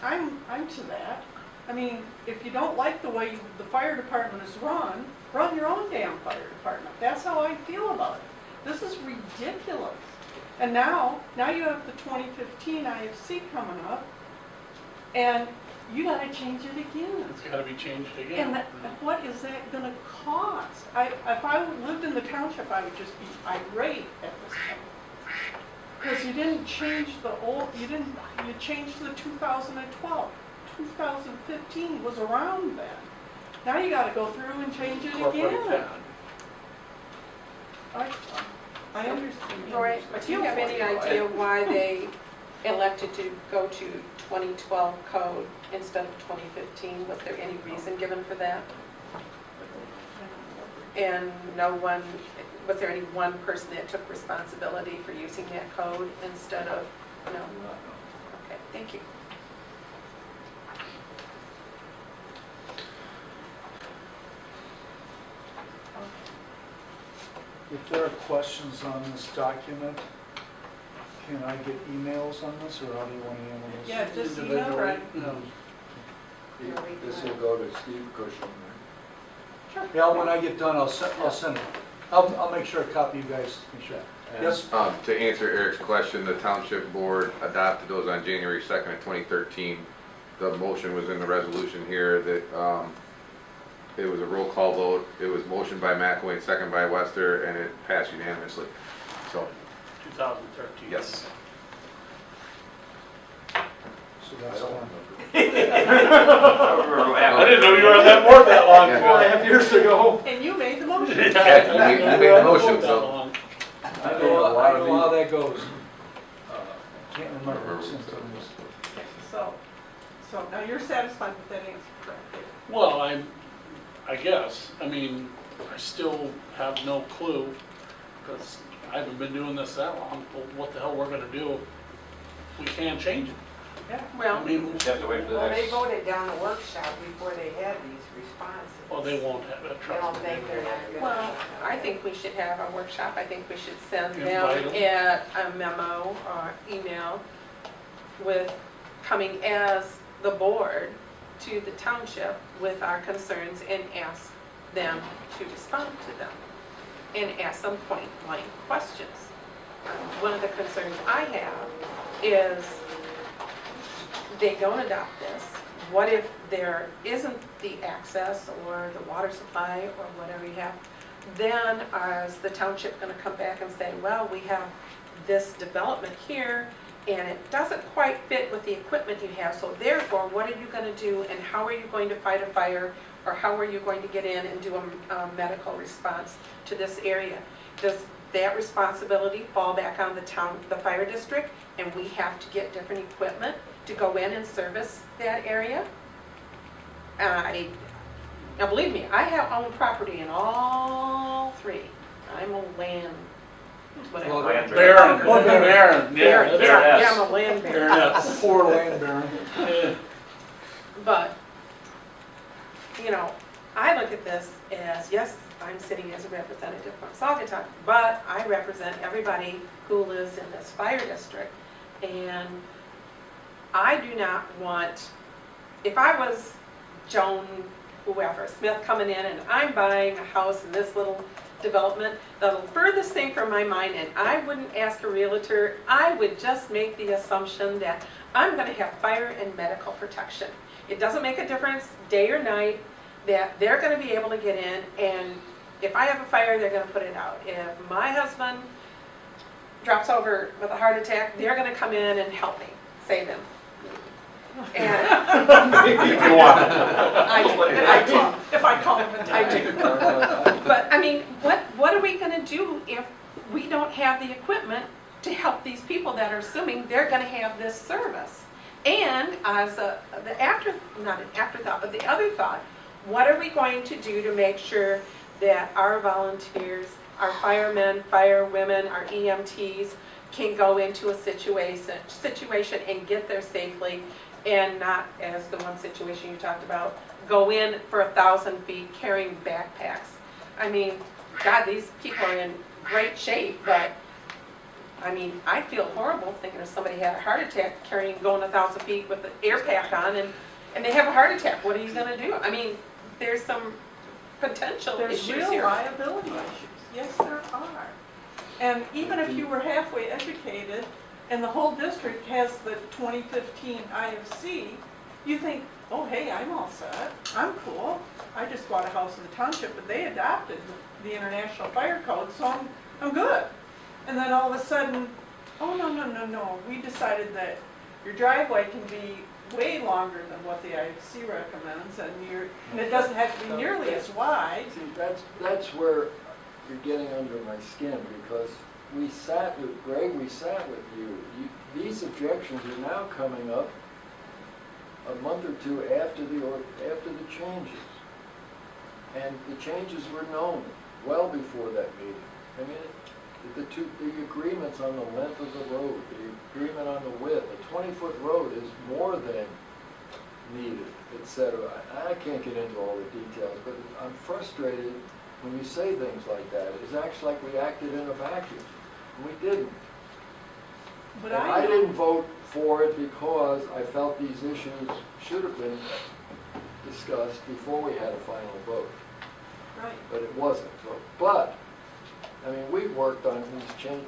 I'm to that. I mean, if you don't like the way the fire department is run your own damn fire department. That's how I feel about it. This is ridiculous. And now you have the 2015 IFC coming up, and you gotta change it again. it's gotta be changed And again. what is that gonna cost? If I lived in the township, I would just be irate at this point. Because you didn't change you changed the 2012. 2015 was around then. Now you gotta go through and change it Incorporate again. that. I understand. Roy, do you have any idea why they elected to go to 2012 code instead of 2015? Was there any reason given for that? And was there any one person that took responsibility for using that code instead of, no? Okay, thank you. If there are questions on this document, can I get emails on this, or how do you want to handle this? Yeah, just email Brad. This will go to Steve Cushing. Yeah, when I get done, I'll send it. I'll make sure I copy you guys, make sure. Yes? To answer Eric's question, the township board adopted those on January 2nd of 2013. The motion was in the resolution here that it was a roll call vote. It was motion by McElwain, second by Wester, and it passed unanimously. So, 2013. yes. So that's done. I didn't know you were on that board that long, Yeah. 4.5 years ago. And you made the motion. Yeah, you made the motion, That so. long. I know how that goes. Can't remember since it was. Okay, so now you're satisfied with that answer, correct? Well, I guess, I mean, I still have no clue, because I haven't been doing this that long, what the hell we're gonna do. We can't change it. Yeah. I Well, mean, You have to wait for the Well, they next. voted down the workshop before they had these responses. well, they won't have that I trust. don't think they're not gonna. well, I think we should have a workshop. I think we should send Invite them a memo or email with coming as the board to the township with our concerns and ask them to respond to them and ask them point blank questions. One of the concerns I have is they don't adopt this. What if there isn't the access or the water supply or whatever you have? Then is the township going to come back and say, well, we have this development here and it doesn't quite fit with the equipment you have, so therefore, what are you going to do and how are you going to fight a fire, or how are you going to get in and do a medical response to this area? Does that responsibility fall back on the fire district, and we have to get different equipment to go in and service that area? Now believe me, I have owned property in all three. I'm a land, whatever. Well, Land Baron, Baron, yeah, yeah, I'm a land baron. Baroness. Poor land baron. Yeah. But, you know, I look at this as, yes, I'm sitting as a representative from Saugatuck, but I represent everybody who lives in this fire district. And I do not want, if I was Joan, whoever, Smith coming in and I'm buying a house in this little development, the furthest thing from my mind, and I wouldn't ask a realtor, I would just make the assumption that I'm going to have fire and medical protection. It doesn't make a difference day or night. that they're gonna be able to get in, and if I have a fire, they're gonna put it out. If my husband drops over with a heart attack, they're gonna come in and help me, save him. And If you want. I do, if I call him a I time. But, I mean, what are we gonna do if we don't have the equipment to help these people that are assuming they're gonna have this service? And as the not an afterthought, but the other thought, what are we going to do to make sure that our volunteers, our firemen, firewomen, our EMTs can go into a situation and get there safely, and not, as the one situation you talked about, go in for 1,000 feet carrying backpacks. I mean, God, these people are in great shape, but, I mean, I feel horrible thinking if somebody had a heart attack going 1,000 feet with the air pack on, and they have a heart attack, what are you gonna do? I mean, there's some potential There's issues real here. liability issues. Yes, there are. And even if you were halfway educated and the whole district has the 2015 IFC, you think, oh, hey, I'm all set. I'm cool. I just bought a house in the township, but they adopted the International Fire Code, so I'm good. And then all of a sudden, oh, no. We decided that your driveway can be way longer than what the IFC recommends, and it doesn't have to be nearly as wide. See, that's where you're getting under my skin, because we sat with Greg, we sat with you. These objections are now coming up a month or two after the changes. And the changes were known well before that meeting. I mean, the agreements on the length of the road, the agreement on the width, a 20-foot road is more than needed, etc. I can't get into all the details, but I'm frustrated when you say things like that. It's actually like we acted in a vacuum. We didn't. But And I didn't vote for it because I felt these issues should have been discussed before we had a final vote. Right. But it wasn't. But I mean, we've worked on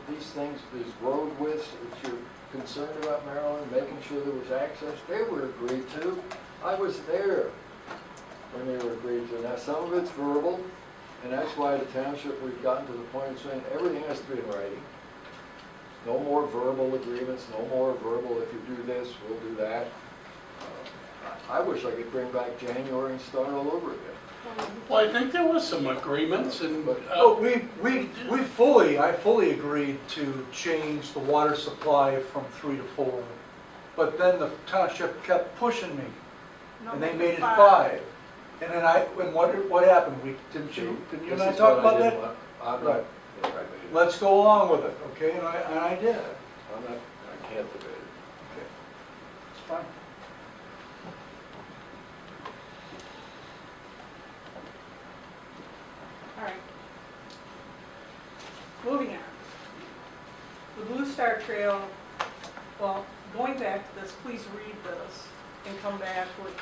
these things, these road widths that you're concerned about, Marilyn, making sure there was access. They were agreed to. I was there when they were agreed to. Now, some of it's verbal, and that's why the township, we've gotten to the point of saying everything has to be in writing. No more verbal agreements, no more verbal, if you do this, we'll do that. I wish I could bring back January and start all over again. Well, I think there was some agreements and, Oh, I fully agreed to change the water supply from 3 to 4. But then the township kept pushing me, and they made it 5. And then what happened? Didn't you and I talk about that? Right. Let's go along with it, okay? And I did. I can't debate it. Okay. It's fine. All right. Moving on. The Blue Star Trail, well, going back to this, please read this and come back with,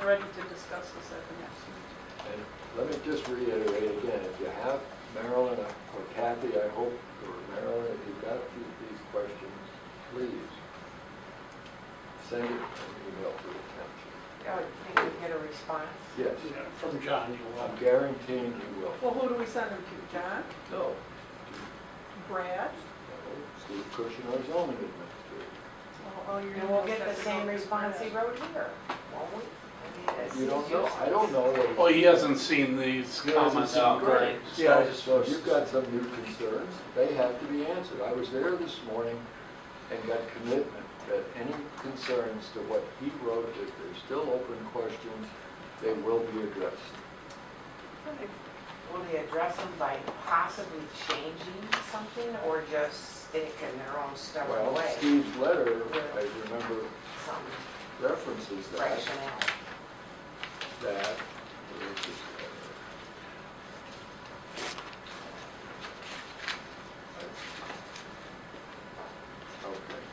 ready to discuss this at the next meeting. And let me just reiterate again, if you have Marilyn or Kathy, I hope, or Marilyn, if you've got these questions, please send it an email to the township. Oh, think we get a response? Yes, from John, you I'm will. guaranteeing you will. Well, who do we send them to? John? No, Brad? Steve Cushing, our zoning administrator. Oh, you're And gonna we'll get send the it same over to response he Brad. wrote here, won't we? I mean, it's You don't know, useless. I don't know what Well, he hasn't seen these He hasn't comments seen out, Greg. right? Yeah, So if you've got some new concerns, they have to be answered. I was there this morning and got commitment that any concerns to what he wrote, if there's still open questions, they will be addressed. Will they address them by possibly changing something or just stick in their own stubborn Well, way? Steve's letter, I remember, Some references rationale. that, okay.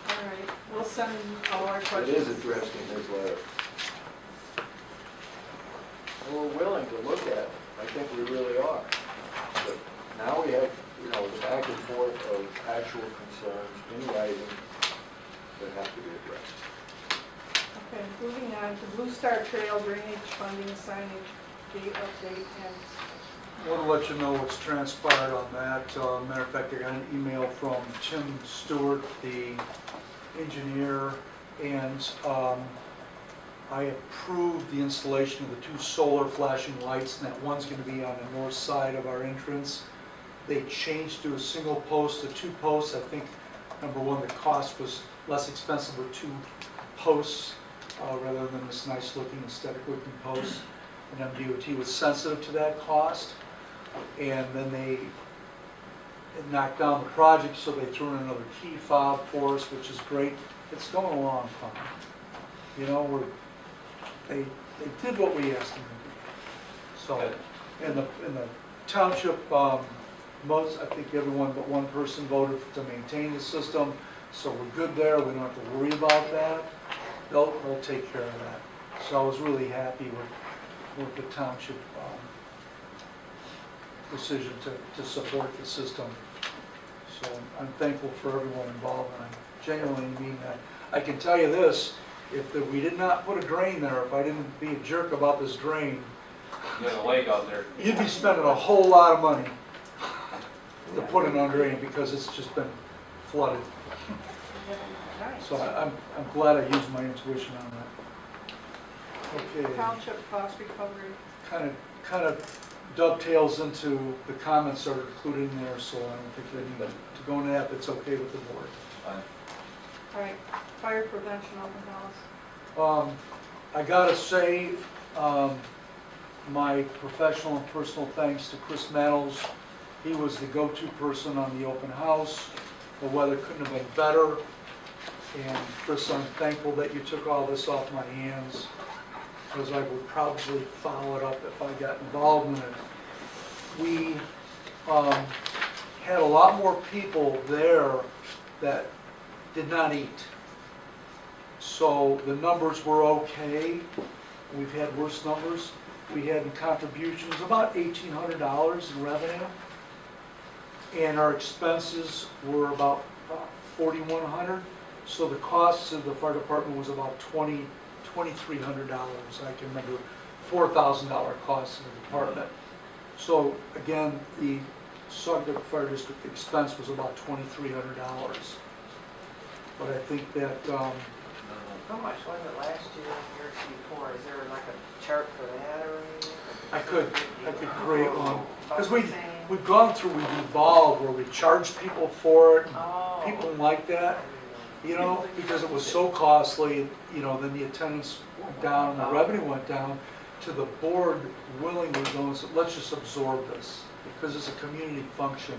All right, we'll send all our It questions. is addressed in his letter. And we're willing to look at it. I think we really are. But now we have, the back and forth of actual concerns in writing that have to be addressed. Okay, moving on to Blue Star Trail drainage funding signage, gate update, and I want to let you know what's transpired on that. Matter of fact, I got an email from Tim Stewart, the engineer, and I approved the installation of the 2 solar flashing lights, and that one's going to be on the north side of our entrance. They changed to a single post to 2 posts. I think, number one, the cost was less expensive with 2 posts rather than this nice looking, aesthetic looking post. And MDOT was sensitive to that cost. And then they knocked down the project, so they threw in another key fob for us, which is great. It's going along fine. You know, they did what we asked them to do. So, in the township, I think everyone but one person voted to maintain the system, so we're good there. We don't have to worry about that. They'll take care of that. So I was really happy with the township decision to support the system. So I'm thankful for everyone involved, and I genuinely mean that. I can tell you this, if we did not put a drain there, if I didn't be a jerk about this drain, There's a lake out there. you'd be spending a whole lot of money to put it on drain because it's just been flooded. nice. So I'm glad I used my intuition on that. Okay. Township cost recovery. Kind of dovetails into the comments that are included in there, so I don't think we need to go into that, if it's okay with the board. Fine. All right, fire prevention open house. I gotta say, my professional and personal thanks to Chris Mantles. He was the go-to person on the open house. The weather couldn't have been better. And Chris, I'm thankful that you took all this off my hands, because I would probably follow it up if I got involved in it. We had a lot more people there that did not eat. So the numbers were okay. We've had worse numbers. We had in contributions about $1,800 in revenue. And our expenses were about $4,100. So the cost of the fire department was about $2,300. I can remember $4,000 cost of the department. So again, the Saugatuck Fire District expense was about $2,300. But I think that How much was it last year and years before? Is there like a chart for that or anything? I could create one. Because About the same? we've gone through, we've evolved where we charge people for it. Oh. People like that, you know, because it was so costly, you know, then the attendance went down and the revenue went down, to the board willingly going, so let's just absorb this, because it's a community function,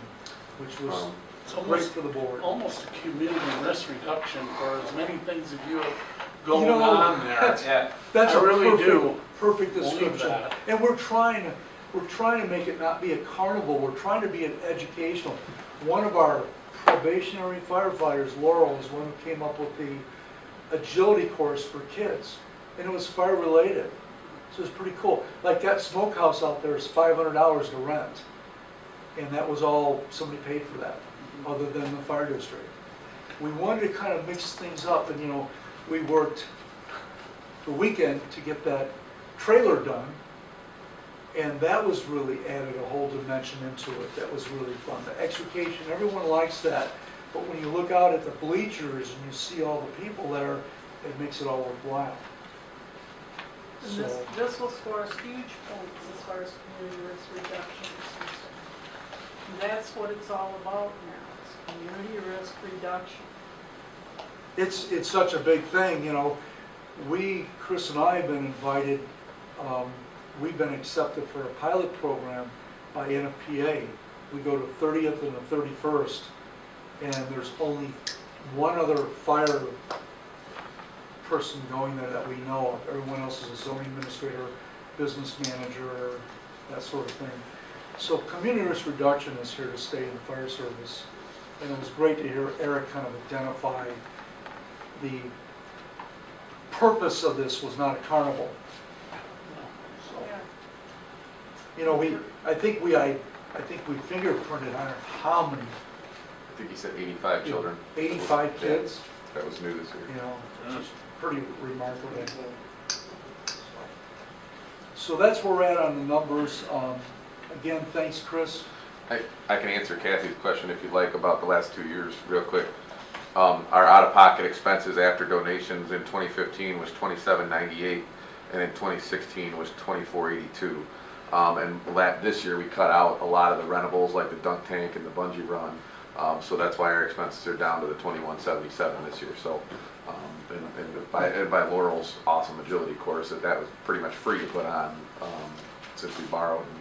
which was It's great almost, for the board. almost a community risk reduction for as many things as you have You going know, on there. Yeah. That's I a really do perfect believe description. that. And we're trying to make it not be a carnival, we're trying to be an educational. One of our probationary firefighters, Laurel, is one who came up with the agility course for kids, and it was fire related. So it's pretty cool. Like that smokehouse out there is $500 to rent, and that was all, somebody paid for that, other than the fire district. We wanted to kind of mix things up, and you know, we worked the weekend to get that trailer done, and that was really added a whole dimension into it. That was really fun. The extrication, everyone likes that, but when you look out at the bleachers and you see all the people there, it makes it all worthwhile. And this will score us huge points as far as community risk reduction is concerned. And that's what it's all about now, is community risk reduction. It's such a big thing, you know. Chris and I have been invited, we've been accepted for a pilot program by NFPA. We go to 30th and the 31st, and there's only one other fire person going there that we know of. Everyone else is a zoning administrator, business manager, that sort of thing. So community risk reduction is here to stay in the fire service. And it was great to hear Eric kind of identify the purpose of this was not a carnival. So, Yeah. you know, I think we fingerprinted, I don't know how many, I think he said 85 children. 85 kids, That was new this year. you know, just pretty remarkable. So that's where we're at on the numbers. Again, thanks, Chris. I can answer Kathy's question if you'd like about the last 2 years real quick. Our out-of-pocket expenses after donations in 2015 was $27.98, and in 2016 was $24.82. This year we cut out a lot of the rentables like the dunk tank and the bungee run. So that's why our expenses are down to the $21.77 this year. So, and by Laurel's awesome agility course, that was pretty much free to put on, since we borrowed and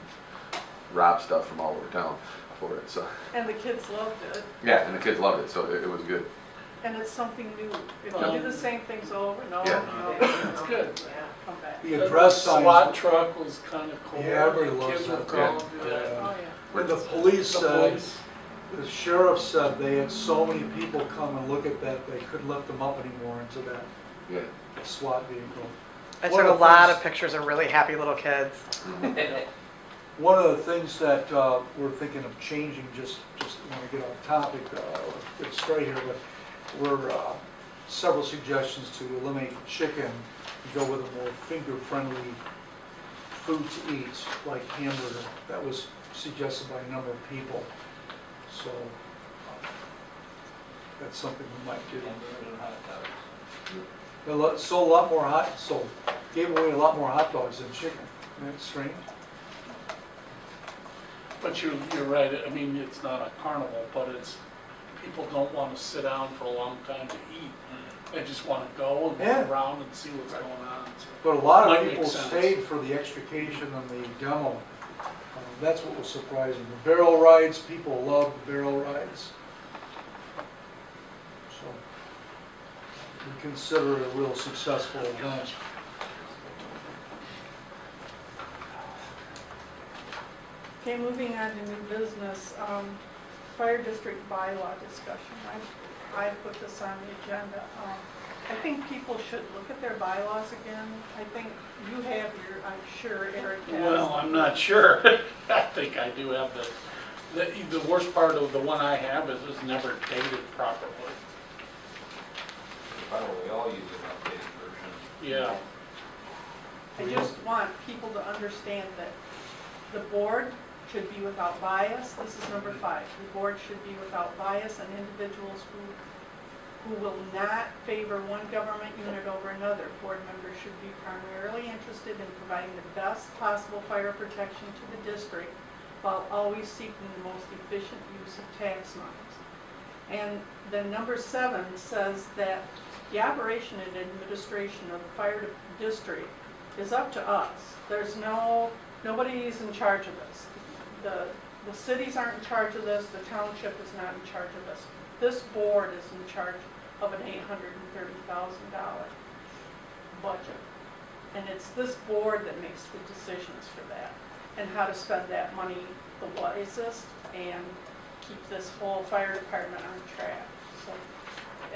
robbed stuff from all over town for it. So And the kids loved it, yeah, and the kids loved it, so it was good. and it's something new. If Well- you do the same things over and over Yeah. and over, It's good. Yeah. come back. The address SWAT signs, truck was kind of cool. Yeah, everybody The loves kids were that. calling, Oh, yeah. when the police The said, police. the sheriff said they had so many people come and look at that, they couldn't lift them up anymore into that Yeah. SWAT vehicle. I One took a of the lot things- of pictures of really happy little kids. One of the things that we're thinking of changing, just want to get off topic, get straight here, but we're, several suggestions to eliminate chicken and go with a more finger-friendly food to eat, like hamburger. That was suggested by a number of people. So that's something we might do. Sold a lot more gave away a lot more hot dogs than chicken. Isn't that strange? But you're right, I mean, it's not a carnival, but people don't want to sit down for a long time to eat. They just want to go and Yeah. look around and see what's going on. So But a lot Might of make people sense. stayed for the extrication and the demo. That's what was surprising. The barrel rides, people loved the barrel rides. So we consider it a real successful event. Okay, moving on to new business, fire district bylaw discussion. I put this on the agenda. I think people should look at their bylaws again. I think you have your, I'm sure Eric has. Well, I'm not sure. I think I do have the worst part of the one I have is it's never dated properly. Probably we all use an updated version. Yeah. I just want people to understand that the board should be without bias. This is number 5. The board should be without bias, and individuals who will not favor one government unit over another. Board members should be primarily interested in providing the best possible fire protection to the district while always seeking the most efficient use of tax monies. And then number 7 says that the operation and administration of the fire district is up to us. There's nobody's in charge of this. The cities aren't in charge of this, the township is not in charge of this. This board is in charge of an $830,000 budget. And it's this board that makes the decisions for that and how to spend that money the wisest and keep this whole fire department on track. So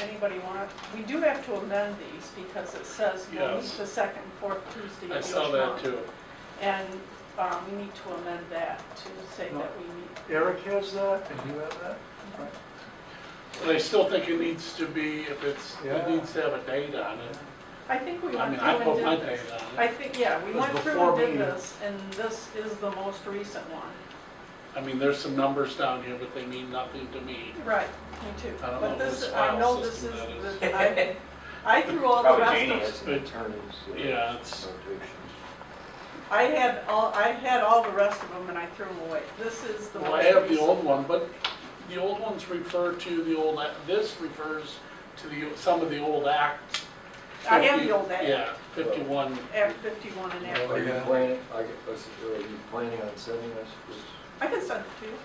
anybody want, we do have to amend these because it says we'll meet Yes. the second and fourth Tuesday I of each saw that month. too. And we need to amend that to say that we meet. Eric has that, and you have that? Right. But I still think it needs to be, it Yeah. needs to have a date on it. I think we I went mean, through I and put my did date this. on I it. think, yeah, we It was went through before and did me. this, and this is the most recent one. I mean, there's some numbers down here, but they mean nothing to me. Right, me too. I don't But know this, whose I file know this system is, that is. I threw all the Probably rest Janie of, has some attorneys. Yeah, it's- notations. I had all the rest of them and I threw them away. This is the most Well, I recent. have the old one, but the old ones refer to the old, this refers to some of the old acts. I have the old act. Yeah, 51. Act 51 and Act Are you 30. planning, are you planning on sending us this? I can send it to you.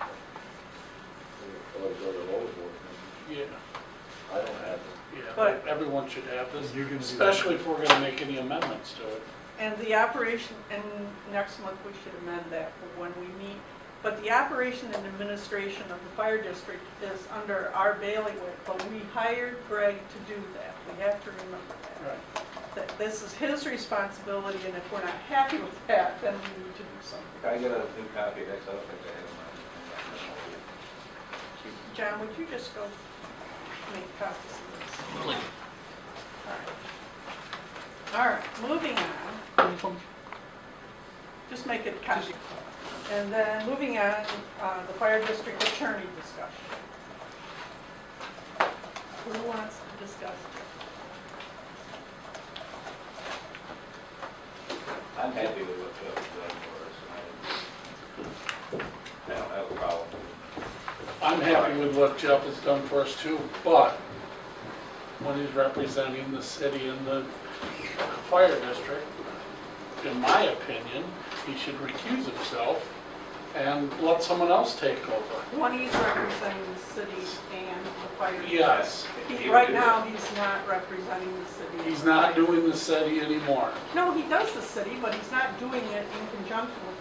Or go to overboard? Yeah, I don't have it. yeah, But- everyone should have this, You're gonna do that. especially if we're gonna make any amendments to it. And the operation, and next month we should amend that for when we meet. But the operation and administration of the fire district is under our bailiwick, but we hired Greg to do that. We have to remember that. Right. That this is his responsibility, and if we're not happy with that, then we need to do something. Can I get a new copy of that? 'Cause I don't think I have mine. John, would you just go make copies of this? All right. All right, moving on. Just make it copy. And then moving on, the fire district attorney discussion. Who wants to discuss it? I'm happy with what Jeff has done for us, and I don't have a problem. I'm happy with what Jeff has done for us too, but when he's representing the city and the fire district, in my opinion, he should recuse himself and let someone else take over. When he's representing the city and the fire district. Yes, Right now, he's not representing the city. he's not doing the city anymore. No, he does the city, but he's not doing it in conjunction with,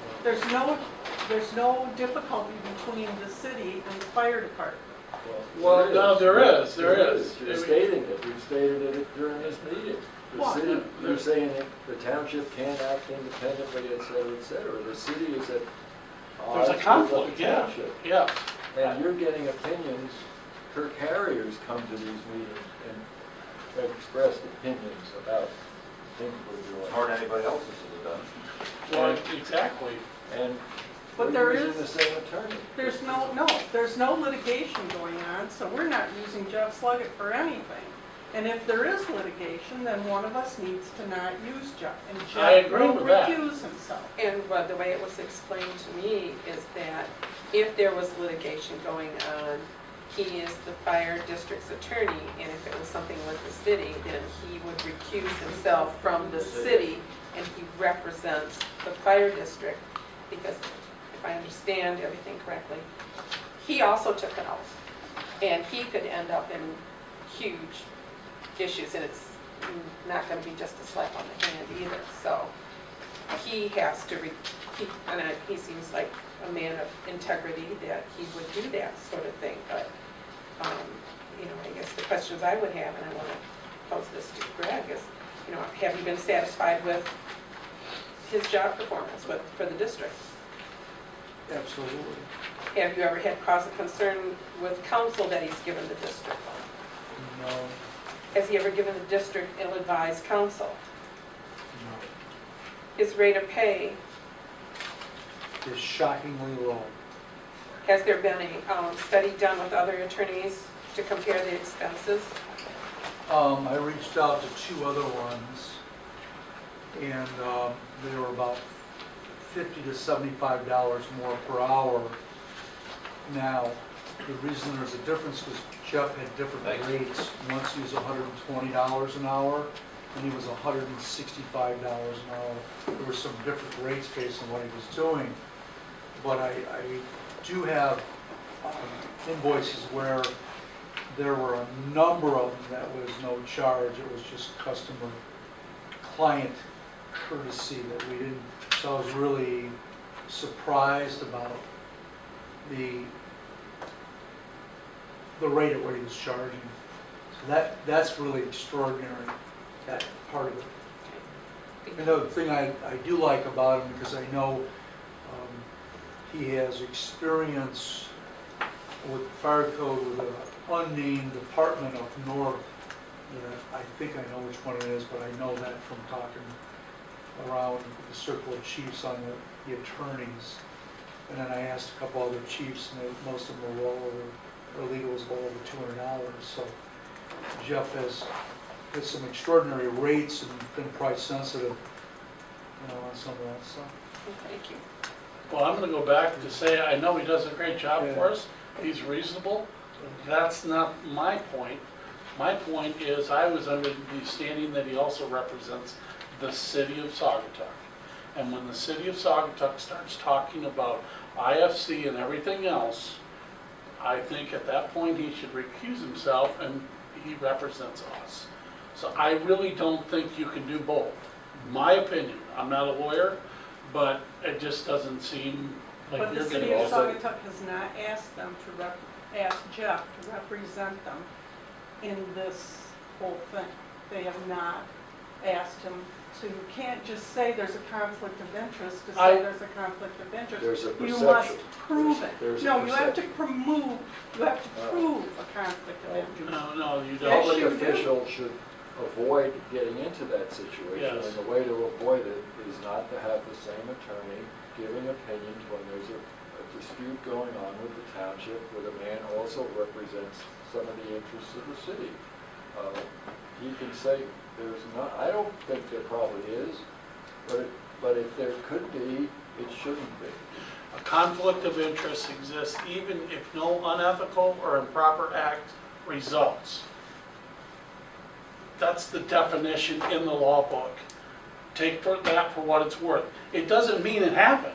there's no difficulty between the city and the fire department. Well, no, there is. You're stating it, you stated it during this meeting. The What? city, you're saying that the township can't act independently, et cetera, et cetera. The city is at There's odds a with conflict, the yeah, township. yeah. And you're getting opinions, Kirk Harriers come to these meetings and expressed opinions about things we're doing. Or anybody else's has done. Well, exactly. And But we're there using is- the same attorney. There's no litigation going on, so we're not using Jeff Sluggett for anything. And if there is litigation, then one of us needs to not use Jeff. And I Jeff agree will with that. recuse himself. And the way it was explained to me is that if there was litigation going on, he is the fire district's attorney, and if it was something with the city, then he would recuse himself from the city, and he represents the fire district, because if I understand everything correctly, he also took an oath, and he could end up in huge issues, and it's not going to be just a slap on the hand either. So he has to, he seems like a man of integrity that he would do that sort of thing. But, I guess the questions I would have, and I want to pose this to Greg, is, have you been satisfied with his job performance for the district? Absolutely. Have you ever had cause of concern with counsel that he's given the district? No, Has he ever given the district ill-advised counsel? no. His rate of pay, It's shockingly low. has there been a study done with other attorneys to compare the expenses? I reached out to two other ones, and they were about $50 to $75 more per hour. Now, the reason there's a difference is Jeff had different rates. Once he was $120 an hour, and he was $165 an hour. There were some different rates based on what he was doing. But I do have invoices where there were a number of them that was no charge. It was just customer client courtesy that we didn't. So I was really surprised about the rate at what he was charging. So that's really extraordinary, that part of it. Another thing I do like about him, because I know he has experience with fire code with an unnamed department up north. I think I know which one it is, but I know that from talking around the circle of chiefs on the attorneys. And then I asked a couple other chiefs, and most of them were well over, their legal was well over $200. So Jeff has some extraordinary rates and been price sensitive, on some of that stuff. Thank you. Well, I'm going to go back to say, I know he does a great job for us. He's reasonable. That's not my point. My point is, I was under the understanding that he also represents the city of Saugatuck. And when the city of Saugatuck starts talking about IFC and everything else, I think at that point he should recuse himself, and he represents us. So I really don't think you can do both. My opinion, I'm not a lawyer, but it just doesn't seem like But the you're city getting of also. Saugatuck has not asked them ask Jeff to represent them in this whole thing. They have not asked him to. You can't just say there's a conflict of interest to say there's a conflict of interest. There's a You perception. must prove it. There's a No, you have to perception. prove a conflict of interest. No, you Yes, don't. you Public do. official should avoid getting into that situation. Yes. And the way to avoid it is not to have the same attorney giving opinions when there's a dispute going on with the township, where the man also represents some of the interests of the city. He can say, there's not, I don't think there probably is, but if there could be, it shouldn't be. A conflict of interest exists even if no unethical or improper act results. That's the definition in the law book. Take that for what it's worth. It doesn't mean it happened.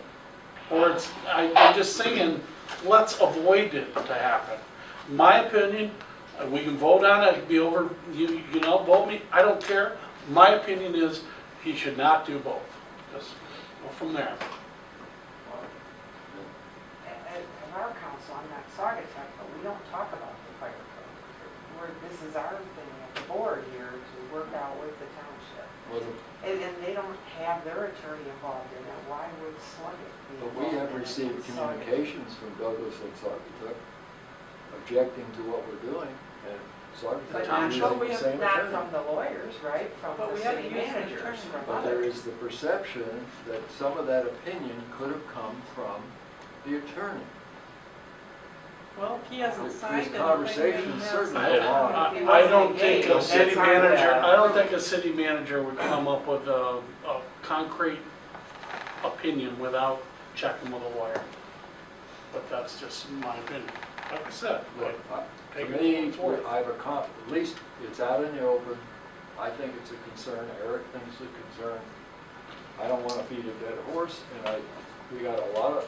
Or I'm just saying, let's avoid it to happen. My opinion, we can vote on it, be over, you know, vote me, I don't care. My opinion is he should not do both. Just go from there. At our council, I'm not Saugatuck, but we don't talk about the fire code. This is our thing at the board here to work out with the township. And they don't have their attorney involved in it. Why would Saugatuck be But involved we in have it? received Saugatuck- communications from Douglas and Saugatuck objecting to what we're doing, and But Saugatuck not, is using we the have- same not attorney. from the lawyers, right? From But the we haven't city used an managers, attorney. from But there others. is the perception that some of that opinion could have come from the attorney. Well, he hasn't These signed anything. conversations and he certainly hasn't- go on. I don't think a That's city not manager, bad. I don't think a city manager would come up with a concrete opinion without checking with a lawyer. But that's just my opinion. Like I said, Look, but to take it me, for what it's worth. at least it's out in the open. I think it's a concern, Eric thinks it's a concern. I don't want to feed a dead horse, and we got a lot of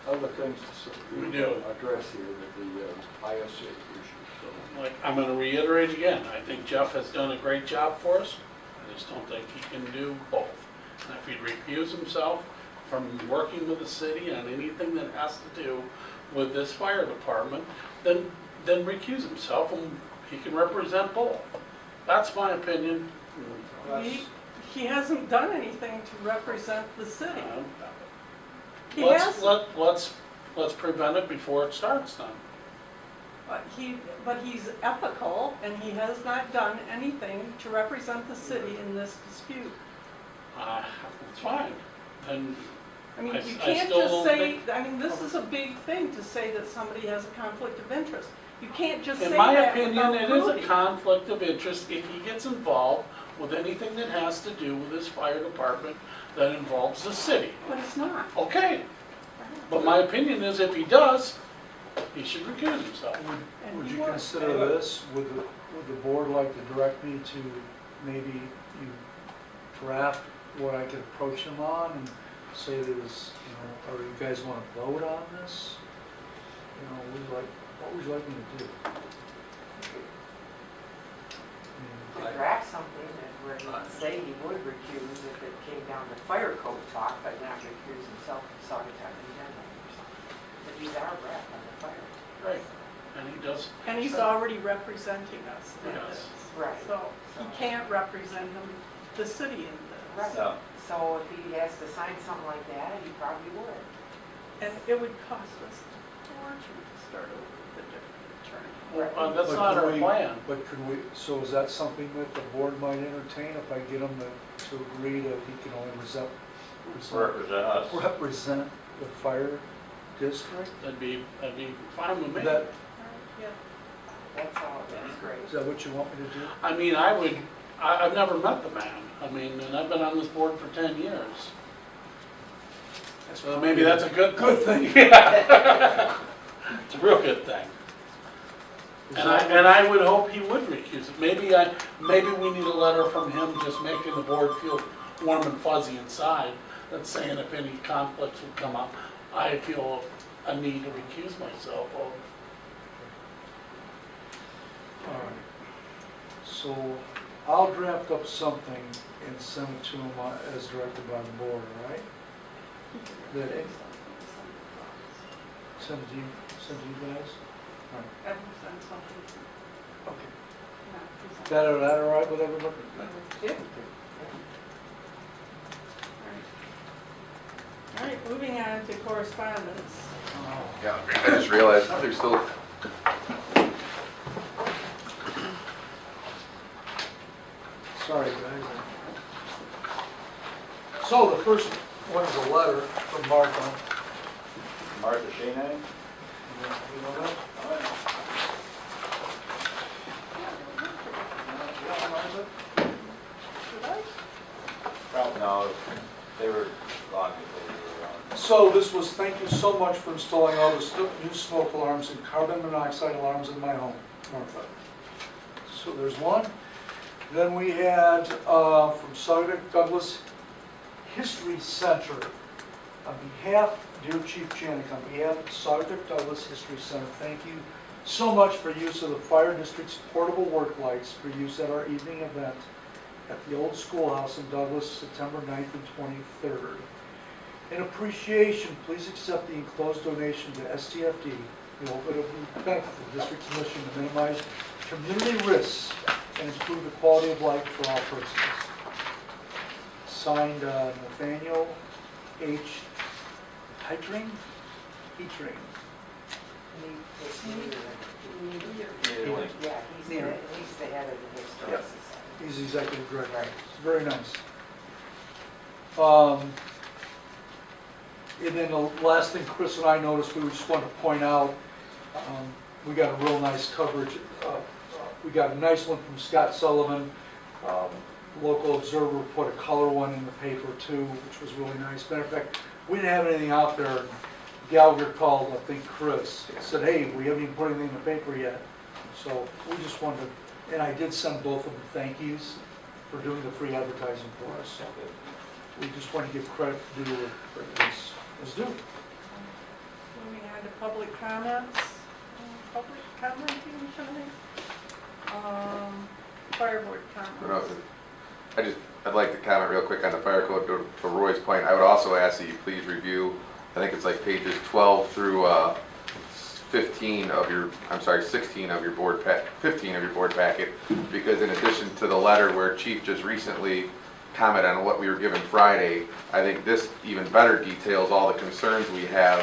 other things to We do. address here with the ISA issue, so. Like, I'm gonna reiterate again, I think Jeff has done a great job for us. I just don't think he can do both. And if he'd recuse himself from working with the city on anything that has to do with this fire department, then recuse himself and he can represent both. That's my opinion. He hasn't done anything to represent the city. He Let's, has, let's prevent it before it starts then. but he's ethical and he has not done anything to represent the city in this dispute. It's fine. And I mean, I you still can't just don't say, think- I mean, this is a big thing to say that somebody has a conflict of interest. You can't just say in that my without opinion, it is a proving. conflict of interest if he gets involved with anything that has to do with his fire department that involves the city. But it's not. Okay, but my opinion is if he does, he should recuse himself. And Would he you was. consider this, would the board like to direct me to maybe you draft what I could approach him on and say there's, or you guys want to vote on this? What would you like me to do? To draft something that where he would say he would recuse if it came down to fire code talk, but not recuse himself from Saugatuck in general or something. But he's our rep on the fire. Right, and he does. And he's already representing us in Yes. this. Right. So he can't represent the city in Right. this. No. So if he has to sign something like that, he probably would. And it would cost us a fortune to start over with a different attorney. Well, that's But not could our we- plan. But could we, so is that something that the board might entertain if I get him to agree that he can only represent the fire district? That'd be fine with me. That, Yeah. That's all, that's great. is that what you want me to do? I mean, I've never met the man. I mean, and I've been on this board for 10 years. So maybe that's a good thing. Yeah. It's a real good thing. And I would hope he would recuse it. Maybe we need a letter from him just making the board feel warm and fuzzy inside, that's saying if any conflicts would come up, I feel a need to recuse myself of. All right. So I'll draft up something and send it to him as directed by the board, all right? That it, send to you guys? All right. Ever send something to Okay. not present. That all right with everybody? Yeah. All right, moving on to correspondence. Yeah, I just realized there's still, Sorry, guys. So the first one is a letter from Martha. Martha Sheenan? You know that? Probably, no, they were on, they were on. So this was, thank you so much for installing all the new smoke alarms and carbon monoxide alarms in my home, Martha. So there's one. Then we had from Saugatuck Douglas History Center. On behalf, dear Chief Janik, on behalf of Saugatuck Douglas History Center, thank you so much for use of the fire district's portable work lights for use at our evening event at the old schoolhouse in Douglas, September 9th and 23rd. In appreciation, please accept the enclosed donation to STFD. We hope it will benefit the district's mission to minimize community risks and improve the quality of life for all persons. Signed Nathaniel H. Heitring. Yeah, he's the head of the historic Yep. society. He's executive director. Right. It's very nice. And then the last thing Chris and I noticed, we just wanted to point out, we got a real nice coverage. We got a nice one from Scott Sullivan. Local Observer put a color one in the paper too, which was really nice. Matter of fact, we didn't have anything out there. Gallagher called, I think, Chris, said, hey, we haven't even put anything in the paper yet. So we just wanted to, and I did send both of them thank yous for doing the free advertising for us. We just want to give credit due where it is due. Moving on to public comments. Public commenting tonight? Fire board comments. I'd like to comment real quick on the fire code to Roy's point. I would also ask that you please review, I think it's like pages 12 through 15 of your, I'm sorry, 16 of your board 15 of your board packet, because in addition to the letter where Chief just recently commented on what we were given Friday, I think this even better details all the concerns we have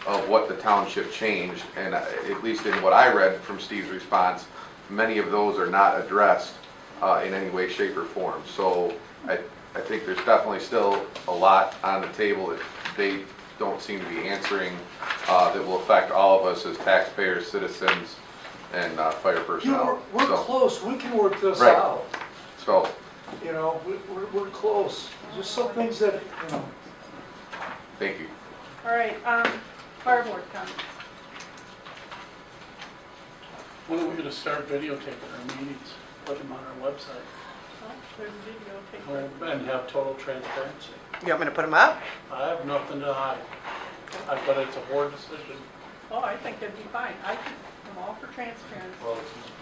of what the township changed, and at least in what I read from Steve's response, many of those are not addressed in any way, shape, or form. So I think there's definitely still a lot on the table that they don't seem to be answering that will affect all of us as taxpayers, citizens, and fire personnel. We're So, close, we can work this Right. out. So, You know, we're close. Just some things that, you know. thank you. All right, fire board comments. When are we gonna start videotaping our meetings, put them on our website, Oh, there's a video, take care. and have total transparency? You want me to put them up? I have nothing to hide, but it's a board decision. Oh, I think it'd be fine. I'm all for transparency. Well,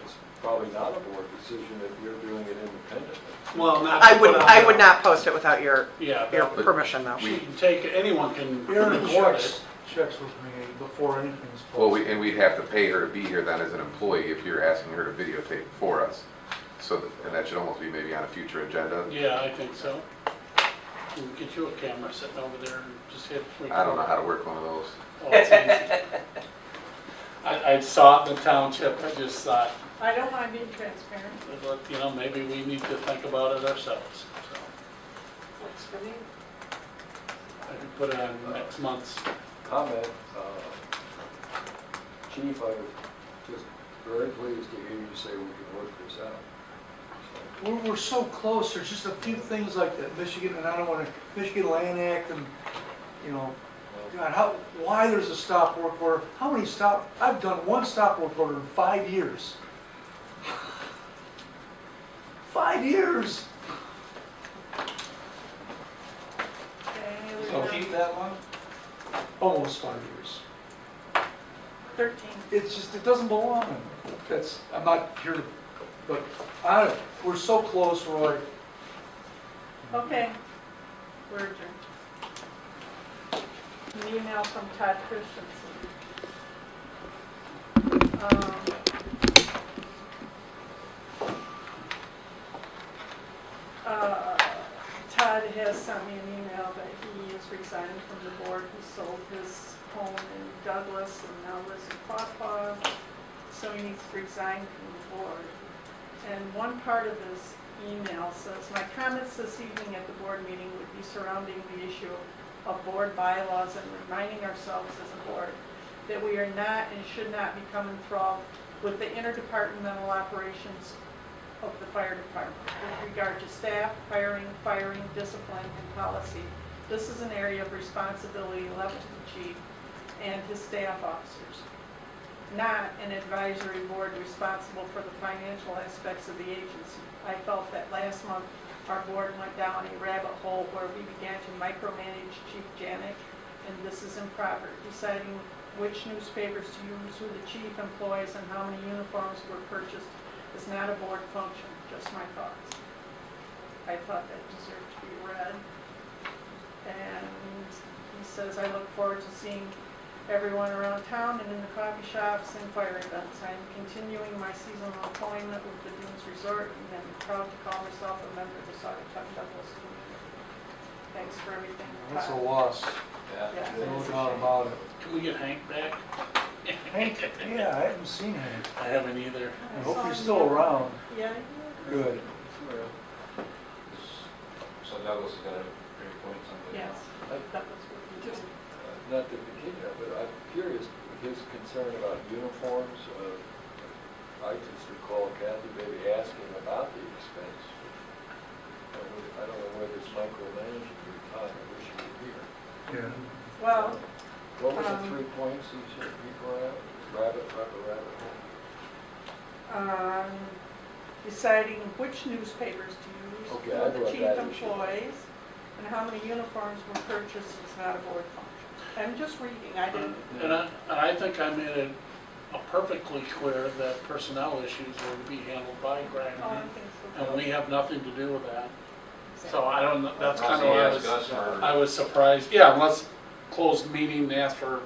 it's probably not a board decision if you're doing it independently. Well, not I to would, put on I the- would not post it without your Yeah, but permission though. she can take, anyone can Aaron record checks it. with me before anything's Well, posted. we'd have to pay her to be here then as an employee if you're asking her to videotape for us. So, and that should almost be maybe on a future agenda. Yeah, I think so. We'll get you a camera sitting over there and just hit record. I don't know how to work one of those. Oh, it's easy. I saw it in the township, I just thought, I don't mind being transparent. you know, maybe we need to think about it ourselves. So Works for me. I can put it on next month's. Comment, Chief, I was just very pleased to hear you say we can work this out. So, We're so close, there's just a few things like that, Michigan, and I don't want to, Michigan Land Act and, you know, God, why there's a stop work order, how many I've done one stop work order in 5 years. 5 years! Okay, So we're keep that one? Almost 5 years. 13. It's just, it doesn't belong. I'm not here to, but we're so close, Roy. Okay, we're adjourned. An email from Todd Christensen. Todd has sent me an email that he is resigning from the board. He sold his home in Douglas and now lives in Quapaw, so he needs to resign from the board. And one part of his email says, my comments this evening at the board meeting would be surrounding the issue of board bylaws and reminding ourselves as a board that we are not and should not become enthralled with the interdepartmental operations of the fire department with regard to staff, hiring, firing, discipline, and policy. This is an area of responsibility left to the chief and his staff officers, not an advisory board responsible for the financial aspects of the agency. I felt that last month our board went down a rabbit hole where we began to micromanage Chief Janik, and this is improper. Deciding which newspapers to use, who the chief employs, and how many uniforms were purchased is not a board function, just my thoughts. I thought that deserved to be read. And he says, I look forward to seeing everyone around town and in the coffee shops and fire events. I'm continuing my seasonal employment with the Dunes Resort, and I'm proud to call myself a member of the Saugatuck Douglas community. Thanks for everything. That's a Todd. loss, Yeah, no it's a doubt shame. about it. Can we get Hank back? Hank, yeah, I haven't seen him. I haven't either. I hope saw he's him still the other- around. Yeah. Good. So Douglas is gonna reappoint somebody. Yes, that was what he Just, did. not to continue, but I'm curious, his concern about uniforms, I just recall Kathy maybe asking about the expense. I don't know whether it's micromanaging your time, I wish you were here. Yeah. Well, What was the Um, 3 points he said, rabbit hole? deciding which newspapers to use, Okay, who I the brought chief that issue. employs, and how many uniforms were purchased is not a board function. I'm just reading, I didn't, And I think I made it perfectly clear that personnel issues were to be handled by Greg, oh, I think so. and we have nothing to do with that. So I don't know, that's kind Unless of he why asks us for- I was surprised. Yeah, unless closed meeting asked for,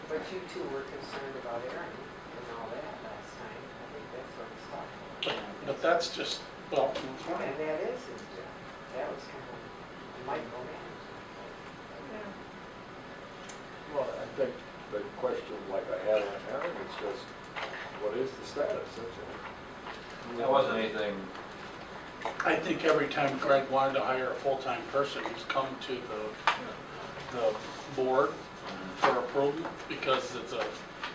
But you two were concerned about Aaron and all that last time. I think that's what he's talking about. but that's just, well, And that is his job. That was kind of micromanagement. Yeah. Well, I think the question like I had on Aaron is just, what is the status? That's all. There wasn't anything, I think every time Greg wanted to hire a full-time person, he's come to the board for approval because it's a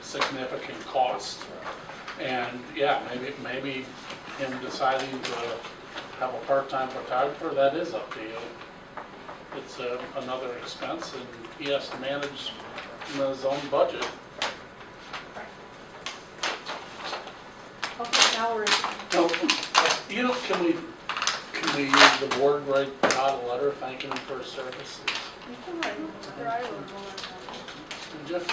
significant cost. And yeah, maybe him deciding to have a part-time photographer, that is up to you. It's another expense and he has to manage his own budget. Okay, now we're, No, you know, can we use the board write out a letter thanking him for his services? you can write, or I will. Just,